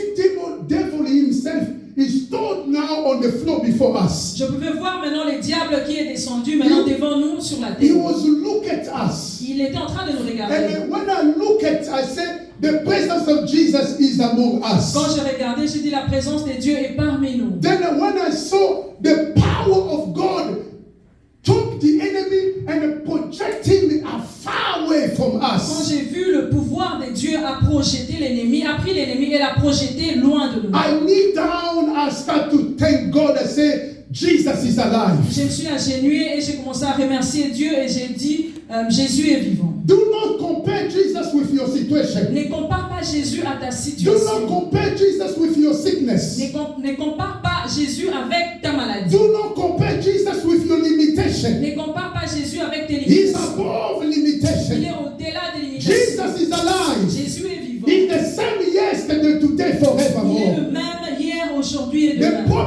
devil himself is stood now on the floor before us. je pouvais voir maintenant le diable qui est descendu maintenant devant nous sur la He terre. was looking at us. Il était en train de nous regarder. And when I look at, I said, the presence of Jesus is among us. Quand j'ai regardé, j'ai dit la présence de Dieu est parmi nous. Then when I saw the power of God took the enemy and project him far away from Quand us, j'ai vu le pouvoir de Dieu a projeté l'ennemi, a pris l'ennemi et l'a projeté loin de nous. I kneel down, I start to thank God. I say, Jesus is alive. Je me suis agenouillé et j'ai commencé à remercier Dieu et j'ai dit Jésus est vivant. Do not compare Jesus with your situation. Ne compare pas Jésus à ta Do not situation. compare Jesus with your sickness. Ne compare pas Jésus avec ta maladie. Do not compare Jesus with your limitation. Ne compare pas Jésus avec tes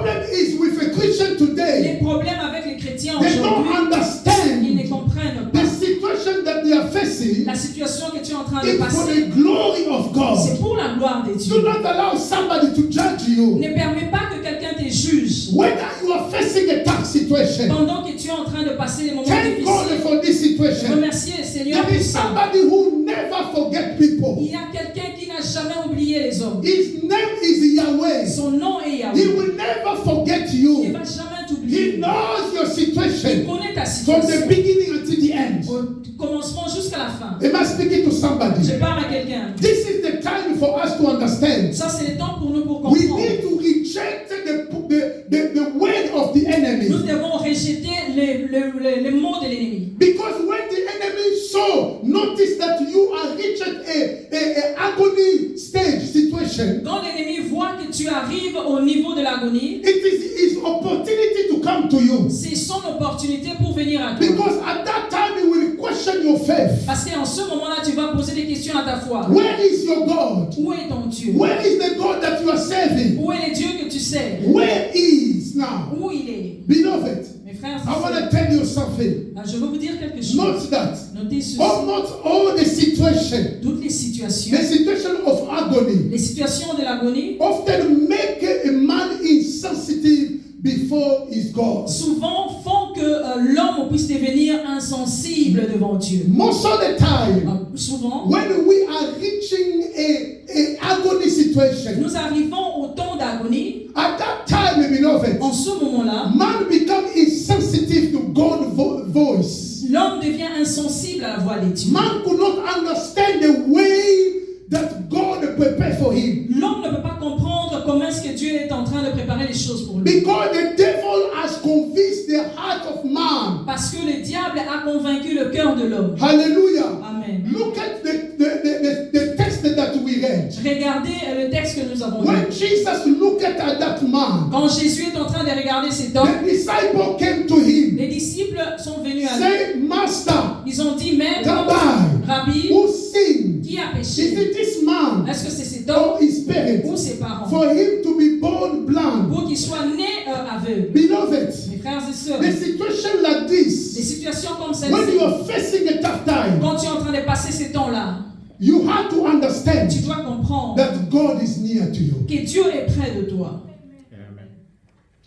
problem is with a Christian Les today, problèmes avec les chrétiens they don't aujourd'hui, ils ne understand comprennent the pas. situation that they are facing. La situation que tu es en train de It's for passer, the glory of God. c'est pour la gloire de Do Dieu. not allow somebody to judge you. Ne permets pas que quelqu'un te juge Whether you are facing a tough situation, pendant que tu es en train de passer des moments thank God difficiles. for this situation. Remercier le Seigneur There pour is ça. somebody who never forget people. Il y a quelqu'un qui n'a jamais oublié les hommes. His name is Yahweh. Son nom est He Yahweh. will never forget Il ne you. va jamais He t'oublier. knows your Il situation connaît ta from the situation. beginning until the end. Au commencement jusqu'à la fin. Am I speaking to somebody? Je parle à quelqu'un. This is the time for us to understand. Ça, c'est le temps pour nous pour We comprendre. need to reject the word of the enemy. Nous devons rejeter les mots de l'ennemi. Because when the enemy saw, notice that you are reaching a agony stage situation, Quand l'ennemi voit que tu arrives au niveau de l'agonie, it is his opportunity to come to you. c'est son opportunité pour venir à toi. Because at that time he will question your faith. Parce qu'en ce moment-là, tu vas poser des questions à ta foi. Where is your God? Où est ton Dieu? Where is the God that you are serving? Où est le Dieu que tu sers? Where is now? Où il est? Beloved, Mes frères I want et to sœurs, tell you something. je veux vous dire quelque chose. Note that Notez ceci. almost all the situation, Toutes les situations, the situation of agony, les situations de l'agonie, often make a man insensitive before his God. souvent font que l'homme puisse devenir insensible devant Dieu. Most of the time, Souvent, when we are reaching a agony situation, nous arrivons au temps d'agonie. at that time, beloved, En ce moment-là, man become insensitive to God's voice. l'homme devient insensible à la voix de Dieu. Man could not understand the way that God prepared for him. L'homme ne peut pas comprendre comment est-ce que Dieu est en train de préparer les choses pour lui. Because the devil has convinced the heart of man. Parce que le diable a convaincu le cœur de l'homme. Hallelujah. Amen. Look at the text that we read. Regardez le texte que nous avons lu. When Jesus looked at that man, Quand Jésus est en train de regarder cet homme, the disciple came to him, les disciples sont venus à lui. say, Master, Ils ont dit, Maître, Rabbi, Rabbi, who sinned? qui a Is péché? it this man Est-ce que c'est cet homme or his parents? ou ses parents? For him to be born blind. Pour qu'il soit né aveugle. Beloved, Mes frères et sœurs, the situation like des this, situations comme when you celle-ci, are facing a tough time, quand tu es en train de passer ces temps-là, you have to understand tu dois comprendre that God is near to you. que Dieu est près de toi.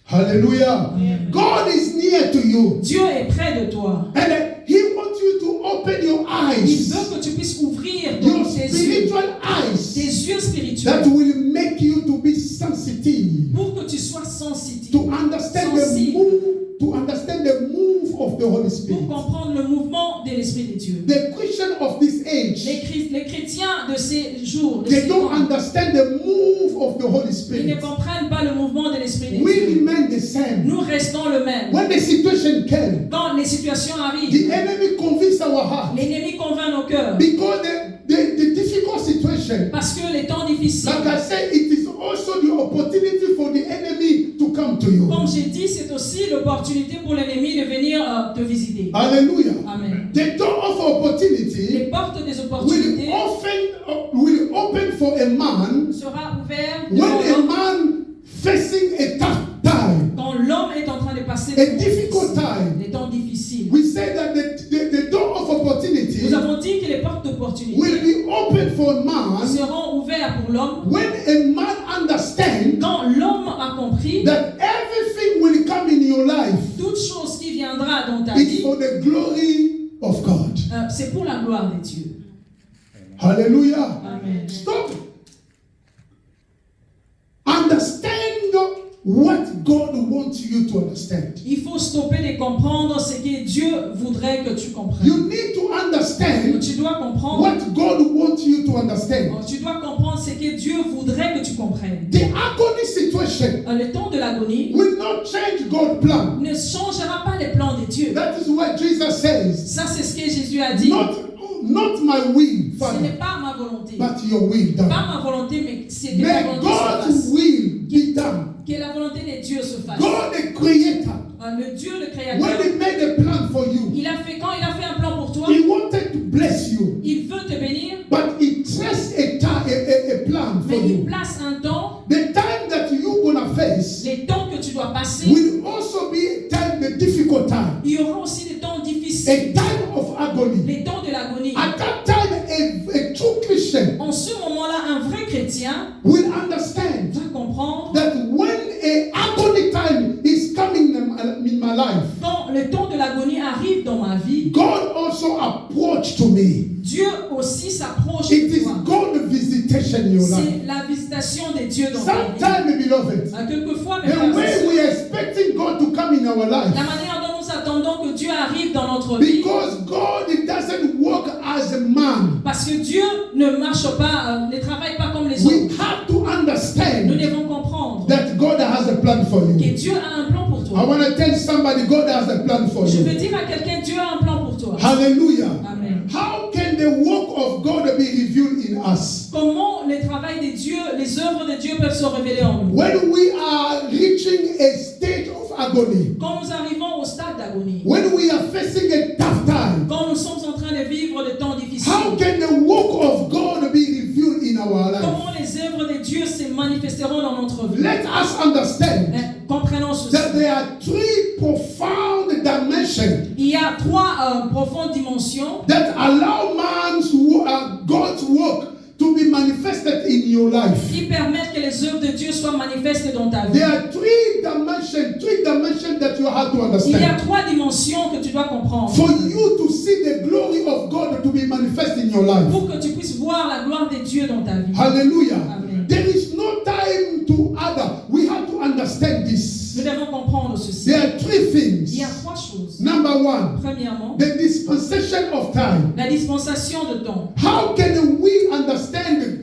Hallelujah. God is near to you. Dieu est près de toi. And He wants you to open your Il eyes, veut que tu puisses ouvrir your tes yeux, spiritual tes eyes, yeux that spirituels, will make you to be sensitive, pour que tu sois sensible, to understand the Sensible. move of the Holy pour Spirit. comprendre le mouvement de l'Esprit de Dieu. The Christian of this age, Les chrétiens de ces jours, de they ces don't temps, understand the move of the Holy ils ne Spirit. comprennent pas le mouvement de l'Esprit de We Dieu. remain the same. Nous restons le même. When the situation came, Quand les situations the arrivent, enemy convinced our heart. l'ennemi convainc nos cœurs. Because the difficult situation, Parce que les temps difficiles, like I said, it is also the opportunity for the enemy to come to you. comme j'ai dit, c'est aussi l'opportunité pour l'ennemi de venir te visiter. Hallelujah. Amen. The door of Les opportunity portes des opportunités will open for a man sera ouverte when devant a l'homme man facing a tough time, quand l'homme est en train de passer a des temps difficult difficiles. time. Les temps difficiles. We say that the door of opportunity Nous avons dit que les portes d'opportunité will be open for a man seront ouvertes pour l'homme when a man understands quand l'homme a compris that everything will come in your life. toute chose qui viendra dans ta It's vie, for the glory of God. c'est pour la gloire de Dieu. Hallelujah. Amen. Stop. Understand what God wants you to understand. Il faut stopper de comprendre ce que Dieu voudrait que tu comprennes. You need to understand Tu dois comprendre. what God wants you to understand. Tu dois comprendre ce que Dieu voudrait que tu comprennes. The agony situation Le temps de l'agonie will not change God's plan. ne changera pas les plans de Dieu. That is what Jesus says. Ça, c'est ce que Jésus a dit. Not my will, Ce Father, n'est pas ma volonté. but your will done. Pas ma volonté, mais c'est que ta May volonté se God's fasse. will be done. Que la volonté de Dieu se fasse. God, the Creator, Le Dieu, le when Créateur, He made a plan for you, quand il a fait un plan pour toi, He wanted to bless you, il veut te bénir, but He trusts a plan for mais il you. place un temps, The time that you're gonna face, les temps que tu un vrai chrétien will understand va comprendre that when a agony time is coming in my life, quand le temps de l'agonie arrive dans ma vie, God also approached to me. Dieu aussi s'approche It de is toi. God visitation in your life. C'est la visitation de Dieu dans ta vie. Sometimes, beloved, Quelquefois, mes the frères et way sœurs, we are expecting God to come in our life, la manière dont nous attendons que Dieu arrive dans notre vie, because God doesn't work as a man, parce que Dieu ne marche pas, ne travaille pas comme les we autres. have to Nous understand devons comprendre that God has a plan for que you. Dieu a un plan pour I toi. want to tell somebody God has a plan for Je veux you. dire à quelqu'un, Dieu a un plan pour toi. Hallelujah. Amen. How can the work of God be revealed in us? Comment le travail de Dieu, les œuvres de Dieu peuvent se révéler en nous? When we are reaching a state of agony, Quand nous arrivons au stade d'agonie, when we are facing a tough time, quand nous sommes en train de vivre des temps difficiles, how can the work of God be revealed in our life? comment les œuvres de Dieu se manifesteront dans notre vie? Let us understand Comprenons ceci. that there are three profound dimensions Il y a trois profondes dimensions that allow God's work to be manifested in your life. qui permettent que les œuvres de Dieu soient manifestes dans ta vie. There are three dimensions that you have to Il y a understand. trois dimensions que tu dois comprendre For you to see the glory of God to be manifest in your life. pour que tu puisses voir la gloire de Dieu dans ta vie. Hallelujah. Amen. There is no time to other. We have to understand this. Nous devons comprendre ceci. There are three Il y a things. trois choses. Number one, Premièrement, the dispensation of time. la dispensation de temps. How can we understand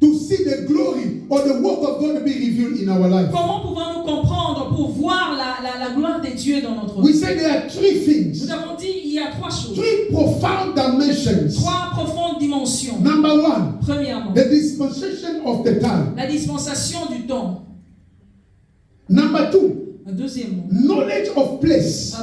to see the glory or the work of God be revealed in our life? Comment pouvons-nous comprendre pour voir la gloire de Dieu dans notre We vie? say there are three Nous things, avons dit il y a trois choses. three profound dimensions. Trois profondes dimensions. Number one, Premièrement, the dispensation of the time. la dispensation du temps. Number two, Deuxièmement, knowledge of place.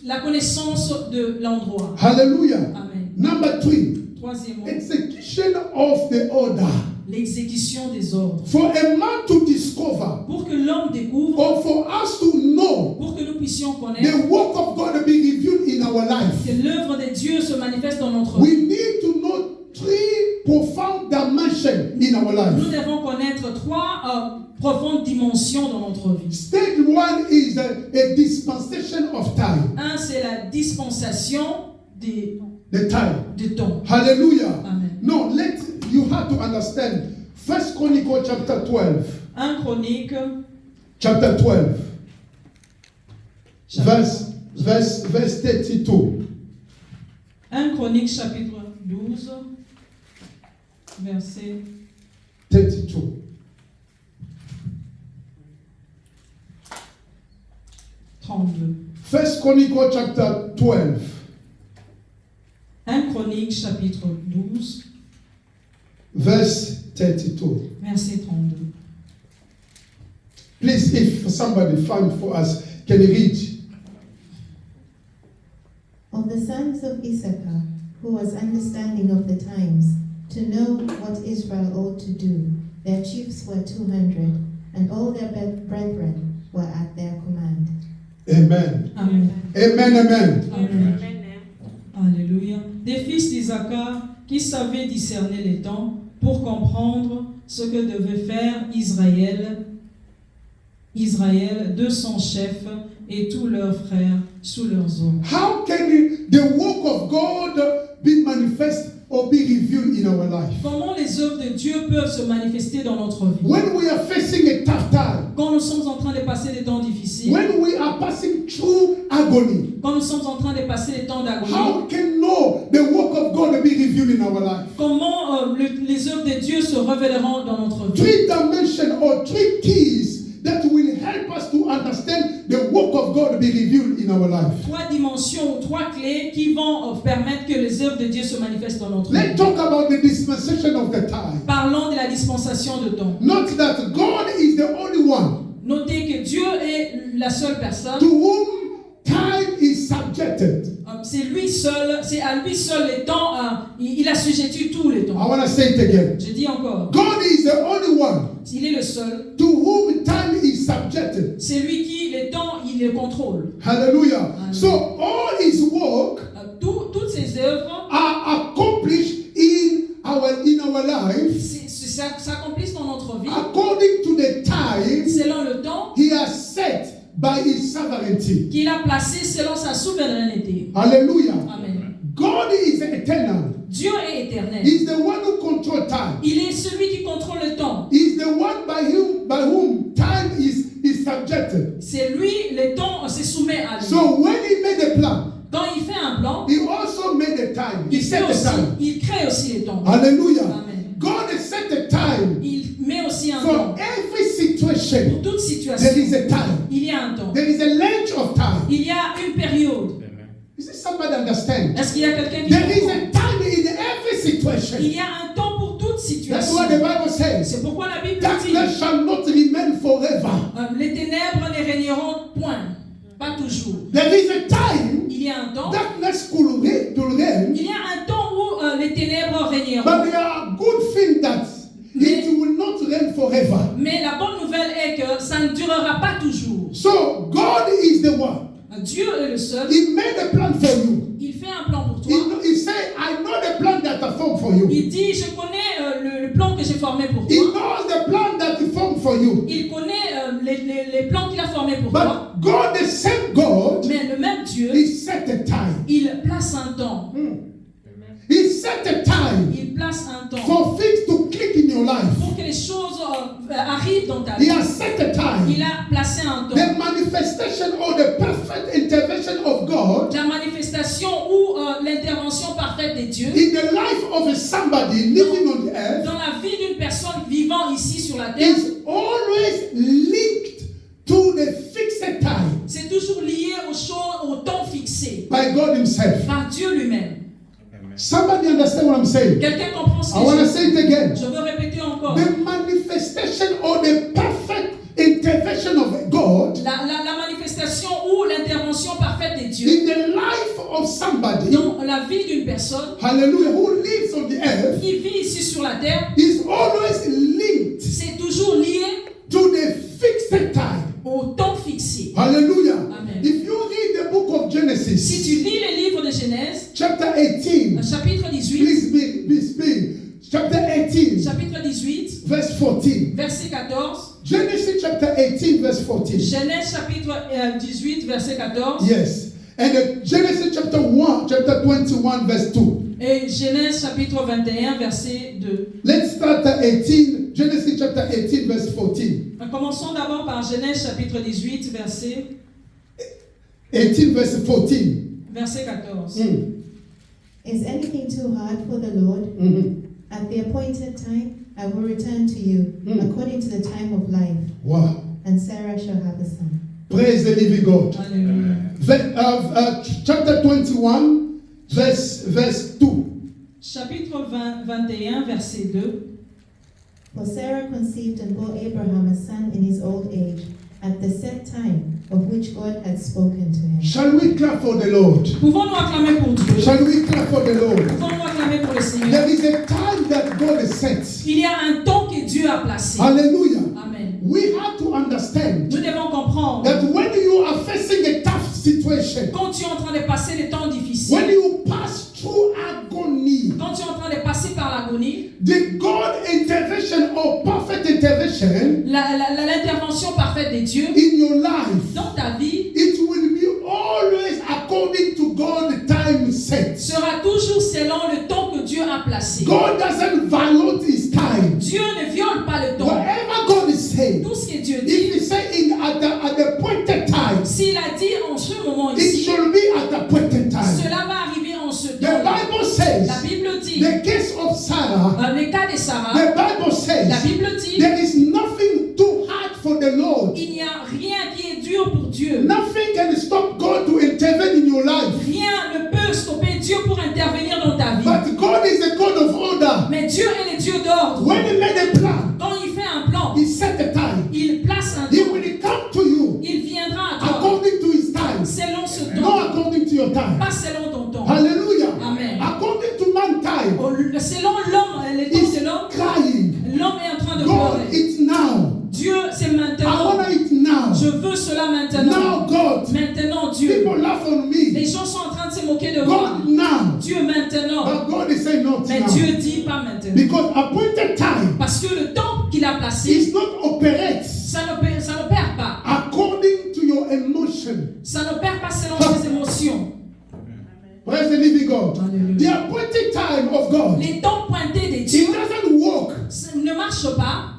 la connaissance de l'endroit. Hallelujah. Amen. Number three, Troisièmement, execution of the order. l'exécution des ordres. For a man to discover Pour que l'homme découvre, or for us to know pour que nous puissions connaître the work of God to be revealed in our life, que l'œuvre de Dieu se manifeste dans notre we vie. need to know three profound dimensions in our Nous life. devons connaître trois profondes dimensions dans notre vie. Stage one is a dispensation of time. Un, c'est la dispensation The time. du temps. Hallelujah. Amen. No, you have to understand. First Chronicle chapter 12. 1 Chronique, Chapter 12. chapitre- Verse 32. 1 Chronique chapitre 12, verset 32. 32. First Chronicle chapter 12. 1 Chronique chapitre 12, Verse 32. verset 32. Please, if somebody find for us, can you read? Of the sons of Issachar, who was understanding of the times, to know what Israel ought to do, their chiefs were 200, and all their brethren were at their command. Amen. Amen. Amen, amen. Amen. Alléluia. Des fils d'Isaacar qui savaient discerner les temps pour comprendre ce que devait faire Israël, 200 chefs et tous leurs frères sous leurs ordres. How can the work of God be manifest or be revealed in our life? Comment les œuvres de Dieu peuvent se manifester dans notre vie? When we are facing a tough time, Quand nous sommes en train de passer des temps difficiles, when we are passing through agony, quand nous sommes en train de passer des temps d'agonie, how can know the work of God be revealed in our life? comment les œuvres de Dieu se révéleront dans notre vie? Three dimensions or three keys that will help us to understand the work of God be revealed in our life. Trois dimensions ou trois clés qui vont permettre que les œuvres de Dieu se manifestent dans notre Let's vie. talk about the dispensation of the time. Parlons de la dispensation de temps. Note that God is the only one Notez que Dieu est la seule personne. to whom time is subjected. C'est lui seul, c'est à lui seul les temps. Il assujettit tous les I temps. want to say it again. Je dis encore. God is the only one Il est le seul. to whom time is subjected. C'est lui qui les temps, il les contrôle. Hallelujah. Amen. So all his work Toutes ces œuvres, are accomplished in our life s'accomplisse dans notre vie, according to the time selon le temps He has set by His sovereignty. qu'il a placé selon sa souveraineté. Hallelujah. Amen. God is eternal. Dieu est éternel. He's the one who controls time. Il est celui qui contrôle le temps. He's the one by whom time is subjected. C'est lui, le temps se soumet à lui. So when He made a plan, Quand il fait un plan, He also made a time. He il, set a time. il crée aussi le temps. Hallelujah. Amen. God has set a time Il met aussi un for temps. every situation. Pour toute There situation, is a time. il y a un temps. There is a length of time. Il y a une période. Is it somebody understand? Est-ce qu'il y a quelqu'un qui There is comprend? a time in every situation. Il y a un temps pour toute That's situation. what the Bible says. C'est pourquoi la Bible dit Darkness shall not remain forever. les ténèbres ne régneront point. Pas toujours. There is a time Il y a un temps. darkness could reign, Il y a un temps où les ténèbres régneront. but there are good things that it will not reign forever. Mais la bonne nouvelle est que ça ne durera pas toujours. So God is the one. Dieu est le seul. He made a plan for you. Il fait un plan pour toi. He said, I know the plan that I formed for you. Il dit, je connais le plan que j'ai formé pour He toi. knows the plan that He formed for you. Il connaît les plans qu'il a formés pour toi. But God, the same God, Mais le même Dieu, He set a time. il place un temps. He set a time Il place un temps for things to click in your life. pour que les choses arrivent dans ta He vie. has set a time. Il a placé un temps. The manifestation or the perfect intervention of God La manifestation ou l'intervention parfaite de Dieu in the life of somebody living on the earth dans la vie d'une personne vivant ici sur la terre, is always linked to the fixed time c'est toujours lié aux choses, au temps fixé by God Himself. par Dieu lui-même. Somebody understand what I'm saying? Quelqu'un comprend ce que I want to je say it again. Je veux répéter encore. The manifestation or the perfect intervention of God La manifestation ou l'intervention parfaite de Dieu in the life of somebody, dans la vie d'une personne hallelujah, who lives on the earth qui vit ici sur la terre, is always linked c'est toujours lié to the fixed time. au temps fixé. Hallelujah. Amen. If you read the book of Si Genesis, tu lis le livre de Genèse, chapter 18, chapitre 18, please be speak. Chapter 18, chapitre 18, verse 14. verset 14. Genesis chapter 18, verse 14. Genèse chapitre 18, verset 14. Yes. And Genesis chapter 21, verse 2. Et Genèse chapitre 21, verset 2. Let's start at 18, Genesis chapter 18, verse 14. Commençons d'abord par Genèse chapitre 18, verset 18, verse 14. verset 14. Is anything too hard for the Lord? At the appointed time, I will return to you, according to the time of life, Wow. and Sarah shall have a son. Praise the living God. Alléluia. Chapter 21, verse 2. Chapitre 21, verset 2. For Sarah conceived and bore Abraham a son in his old age, at the set time of which God had spoken to him. Shall we clap for the Lord? Pouvons-nous acclamer pour Dieu? Shall we clap for the Lord? Pouvons-nous acclamer pour le Seigneur? There is a time that God has set. Il y a un temps que Dieu a placé. Hallelujah. Amen. We have to understand Nous devons comprendre that when you are facing a tough situation, quand tu es en train de passer des temps difficiles, when you pass through agony, quand tu es en train de passer par l'agonie, the God intervention or perfect intervention l'intervention parfaite de Dieu in your life, dans ta vie it will be always according to God time set. sera toujours selon le temps que Dieu a placé. God doesn't violate His time. Dieu ne viole pas le temps. Whatever God is saying, Tout ce que Dieu if dit, He say at the appointed time, s'il a dit en ce moment it ici, should be at the appointed time. cela va arriver en ce The temps. Bible La says, Bible dit, the case of Sarah, le cas de Sarah, the Bible la says, Bible dit, there is nothing too hard for the Lord. il n'y a rien qui est dur pour Dieu. Nothing can stop God to intervene in your life. Rien ne peut stopper Dieu pour intervenir dans ta vie. But God is a God of order. Mais Dieu est le Dieu d'ordre. When He made a plan, Quand il fait un plan, He set a time. il place un He temps. will come to you Il viendra à toi according to His time, selon ce not temps, according to your time. pas selon ton temps. Hallelujah. Amen. According to man's time, Selon l'homme, le temps He's de l'homme, crying. l'homme est en train de God, pleurer. it's now. Dieu, c'est I maintenant. want it now. Je veux cela maintenant. Now, God. Maintenant, Dieu. People laugh on Les me. gens sont en train de se moquer de moi. God, now. Dieu maintenant. But God is saying not Mais now. Dieu dit pas maintenant. Because appointed time, Parce que marche pas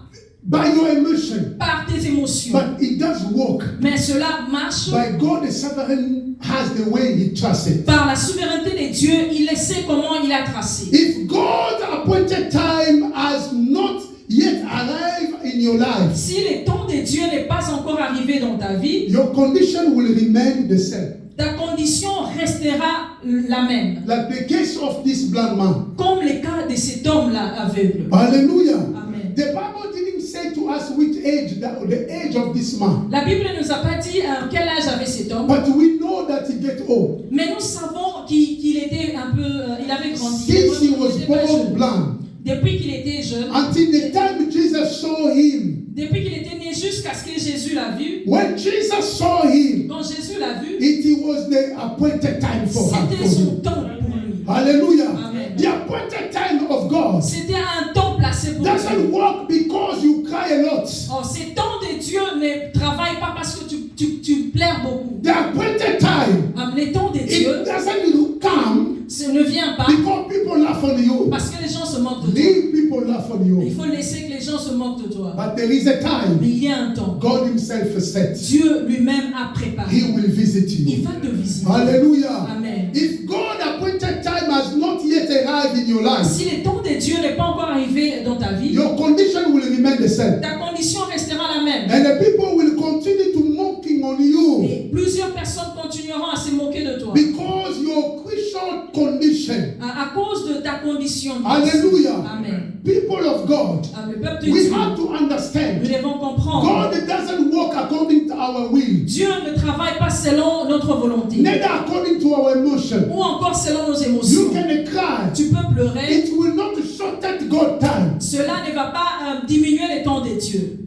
by your emotion, par tes émotions, but it does work mais cela marche by God. The sovereign has the way He trusts it. par la souveraineté de Dieu. Il sait comment il a tracé. If God's appointed time has not yet arrived in your life, Si le temps de Dieu n'est pas encore arrivé dans ta vie, your condition will remain the same. ta condition restera la même. Like the case of this blind man. Comme le cas de cet homme-là aveugle. Hallelujah. Amen. The Bible didn't say to us which age, the age of this man. La Bible ne nous a pas dit quel âge avait cet homme, But we know that he get old. mais nous savons qu'il était un peu, il avait grandi. Since he Il was était pas born jeune. blind, Depuis qu'il était jeune, until the time Jesus saw him. depuis qu'il était né jusqu'à ce que Jésus l'a vu, When Jesus saw him, quand Jésus l'a vu, it was the appointed time for c'était son him. temps pour lui. Hallelujah. Amen. The appointed time of God C'était un temps placé pour lui. doesn't work because you cry a lot. Oh, ces temps de Dieu ne travaillent pas parce que tu pleures beaucoup. The appointed time, Les temps de it Dieu, doesn't come ça ne vient pas because people laugh on you. parce que les gens se moquent de toi. Leave people laugh on Il you. faut laisser que les gens se moquent de toi. But there is a Mais time il y a un temps. God Himself has set. Dieu lui-même a préparé. He will visit Il you. va te visiter. Hallelujah. Amen. If God appointed time has not yet arrived in your life, Si le temps de Dieu n'est pas encore arrivé dans ta vie, your condition will remain the same. ta condition restera la même. And the people will continue to mocking on you Et plusieurs personnes continueront à se moquer de toi. because your Christian condition. À cause de ta condition. Hallelujah. Amen. People of God, Le peuple de we Dieu, have to nous understand devons comprendre. God doesn't work according to our will, Dieu ne travaille pas selon notre volonté. neither according to our emotion. Ou encore selon nos You émotions. can cry. Tu peux pleurer. It will not shorten God's time. Cela ne va pas diminuer le temps de Dieu.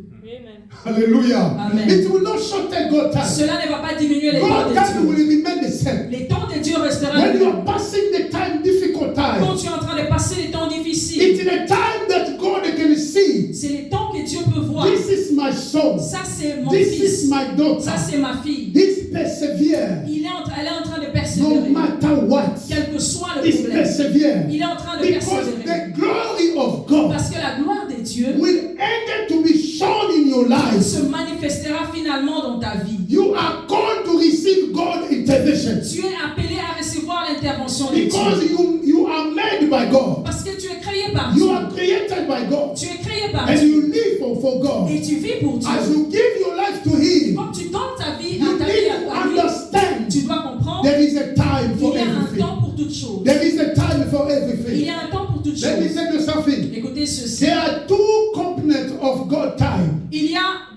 Hallelujah. Amen. It will not shorten God's time. Cela ne va pas diminuer le temps God's time de will Dieu. remain the same. Le temps de Dieu restera When le you même. are passing the time, difficult Quand time, tu es en train de passer les temps difficiles, it's the time that God can see. c'est le temps que Dieu peut voir. This is my son. Ça, c'est mon This is fils. my daughter. Ça, c'est ma fille. He's persevere. Elle est en train de No persévérer. matter what. Quel que soit le He's problème. persevere. Il est en train de Because persévérer. the glory of God Parce que la gloire de Dieu will end to be shown in your life. se manifestera finalement dans ta vie. You are called to receive God's intervention. Tu es appelé à recevoir l'intervention de Because Dieu. you are made by God. Parce que tu es créé par You Dieu. are created by God. Tu es créé par And Dieu. you live for God. Et tu vis pour As Dieu. you give your life to Him, Quand tu donnes ta vie you à ta vie need à to ta vie, understand tu dois comprendre there is a time qu'il for y a un everything. temps pour toutes choses. There is a time for Il everything. y a un temps pour toutes Let me choses. tell you something. Écoutez ceci. There are two components of God time. Il y a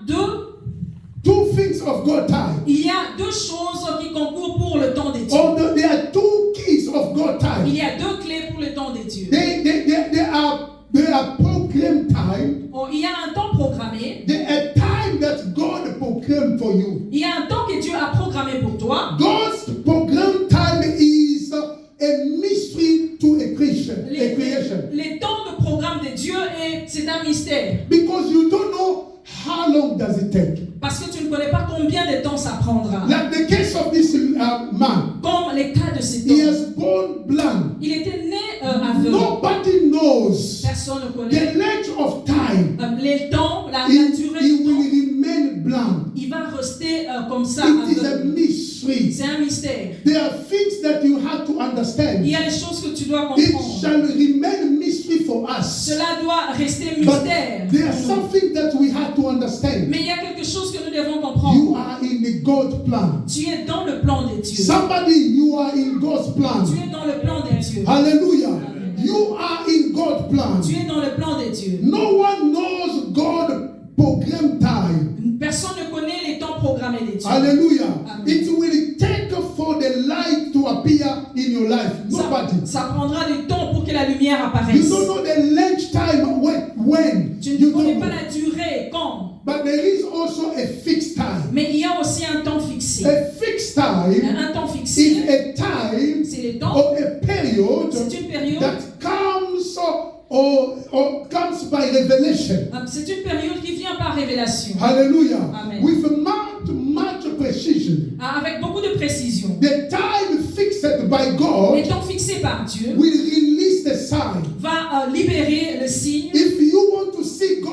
Two things of God time. deux choses qui concourent pour le temps de Dieu. Or there are two keys of God Il time. y a deux clés pour le temps de Dieu. They are program time. Oh, il y a un temps programmé. There are time that God programmed for you. Il y a un temps que Dieu a programmé pour toi. God's program time is a mystery to a creation. Les temps de programme de Dieu, c'est un mystère. Because you don't know how long does it take. Parce que tu ne connais pas combien de temps ça prendra. Like the case of this man. Comme les cas de cet He homme. was born blind. Il était né aveugle. Nobody knows Personne ne the connaît length of time les temps, la he durée du will temps. remain blind. Il va rester comme ça It is a aveugle. mystery. C'est un mystère. There are things that you have to Il understand. y a des choses que tu dois It comprendre. shall remain mystery for us. Cela doit rester But mystère. there are something that we have to understand. Mais il y a quelque chose que nous devons You comprendre. are in the God plan. Tu es dans le plan de Dieu. Somebody, you are in God's plan. Tu es dans le plan de Dieu. Hallelujah. You are in God's plan. Tu es dans le plan de Dieu. No one knows God program time. Personne ne connaît les temps programmés de Dieu. Hallelujah. Amen. It will take for the light to appear in your life. Nobody. Ça prendra du temps pour que la lumière You apparaisse. don't know the length time when. Tu ne You connais don't pas know. la durée, quand. But there is also a fixed time. Mais il y a aussi un temps fixé. A fixed time Un temps is fixé, a time c'est le temps, or a period c'est une période, that comes or comes by revelation. c'est une période qui vient par révélation. Hallelujah. Amen. With much precision. Avec beaucoup de précision. The time fixed by God Le temps fixé par Dieu will release the sign. va libérer le signe. If you want to see God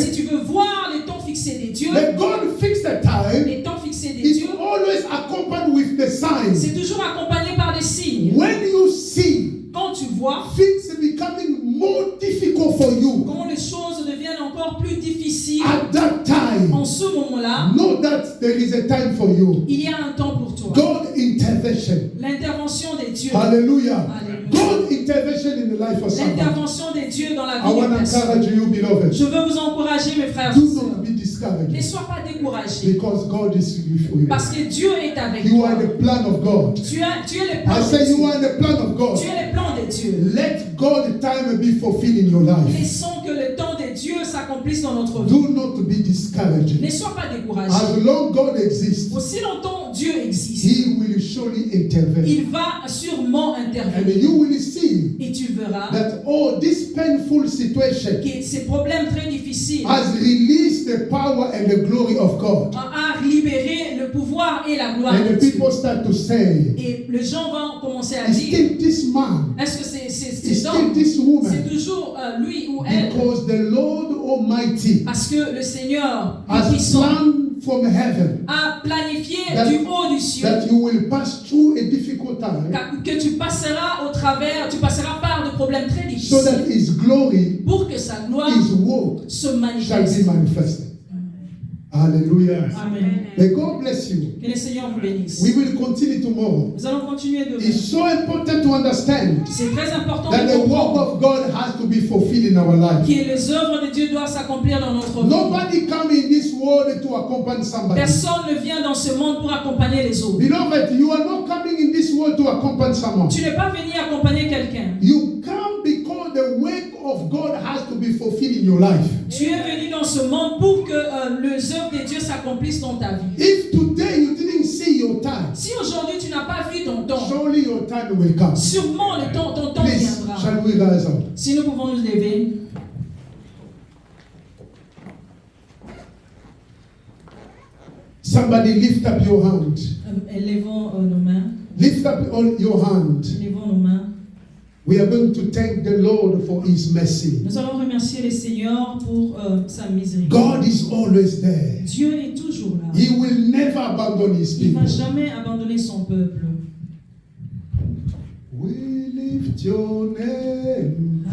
Si tu veux voir les temps fixés des dieux, the God fixed time les temps fixés des is dieux, always accompanied with the signs. c'est toujours accompagné par des signes. When you see Quand tu vois, things becoming more difficult for you quand les choses deviennent encore plus difficiles, at that time, en ce moment-là, know that there is a time for you. il y a un temps pour toi. God intervention. L'intervention des dieux. Hallelujah. Alléluia. God intervention in the life of somebody. L'intervention des dieux dans la I vie want des to personnes. encourage you, beloved. Je veux vous encourager, mes frères et Do sœurs. not be Ne discouraged sois pas découragé. because God is with you. Parce que Dieu est avec You toi. are the plan of God. Tu es les I plans say de you Dieu. are the plan of God. Tu es les plans de Dieu. Let God time be fulfilled in your life. Laissons que le temps de Dieu s'accomplisse dans notre vie. Do not be discouraged. Ne sois pas découragé. As long God exists, Aussi longtemps Dieu existe, He will surely intervene. il va sûrement And intervenir. you will see Et tu verras that this painful situation que ces problèmes très difficiles has released the power and the glory of God. a libéré le pouvoir et la gloire And de the Dieu. people start to say, Et les gens vont commencer à is dire, still this man, est-ce que c'est is cet still homme, this c'est woman, toujours lui ou elle? because the Lord Almighty Parce que le Seigneur has Tout-Puissant planned from heaven a planifié That- du haut du ciel that you will pass through a difficult time que tu passeras au travers, tu passeras par de problèmes très so that difficiles His glory, pour que sa gloire His work se shall manifeste. be manifested. Hallelujah. Amen. May God bless you. Que le Seigneur vous bénisse. We will continue tomorrow. Nous allons continuer demain. It's so important to understand C'est très important that de the work comprendre of God has to be fulfilled in our life. que les œuvres de Dieu doivent s'accomplir dans notre vie. Nobody come in this world to accompany somebody. Personne ne vient dans ce monde pour accompagner les autres. Beloved, you are not coming in this world to accompany someone. Tu n'es pas venu accompagner quelqu'un. You come because the work of God has to be fulfilled in your life. Tu es venu dans ce monde pour que les œuvres de Dieu s'accomplissent dans ta vie. If today you didn't see your time, Si aujourd'hui tu n'as pas vu ton temps, surely your time will come. sûrement ton temps Please, viendra. shall we rise up? Si nous pouvons nous lever. Somebody lift up your hand. Élevons nos mains. Lift up all your hand. Élevons nos mains. We are going to thank the Lord for His mercy. Nous allons remercier le Seigneur pour sa miséricorde. God is always there. Dieu est toujours là. He will never abandon His Il ne va people. jamais abandonner son peuple. We lift your name.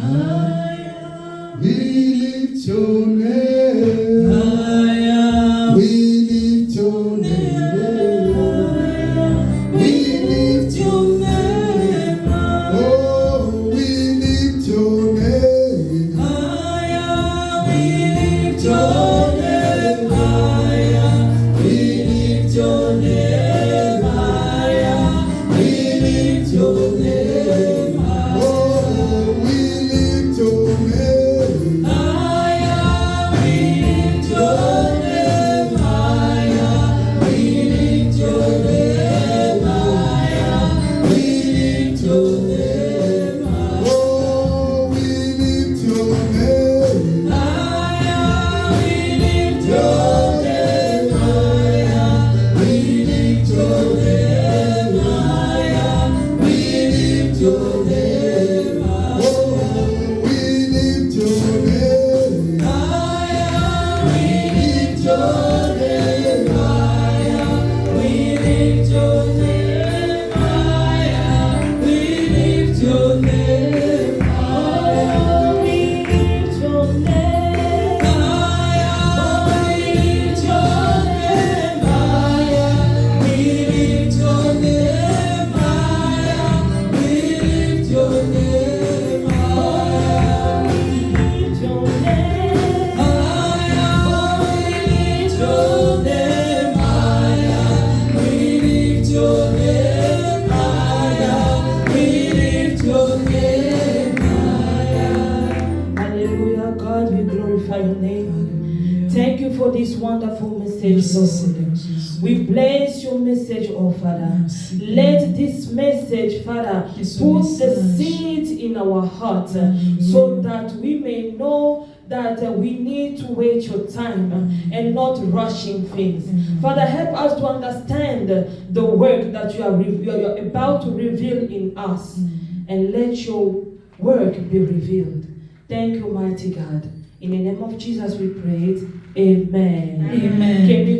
We lift your name. We lift your name. We lift your name. Oh, we lift your name. We lift your name. We lift your name. We lift your name. Oh, we lift your name. Oh, we lift your name. We lift your name. We lift your name. We lift your name. Oh, we lift your name. We lift your name. We lift your name. We lift your name. Oh, we lift your name. We lift your name. We lift your name. We lift your name. We lift your name. Hallelujah, God, we glorify your name. Thank you for this wonderful message, Merci, Lord. Seigneur Jésus. We bless your message, oh Father. Merci. Let this message, Father, Que ce put the message- seed in our heart Hallelujah. so that we may know that we need to wait your time and not rushing things. Father, help us to understand the work that you are about to reveal in us and let your work be revealed. Thank you, mighty God. In the name of Jesus we pray. Amen. Amen. Can we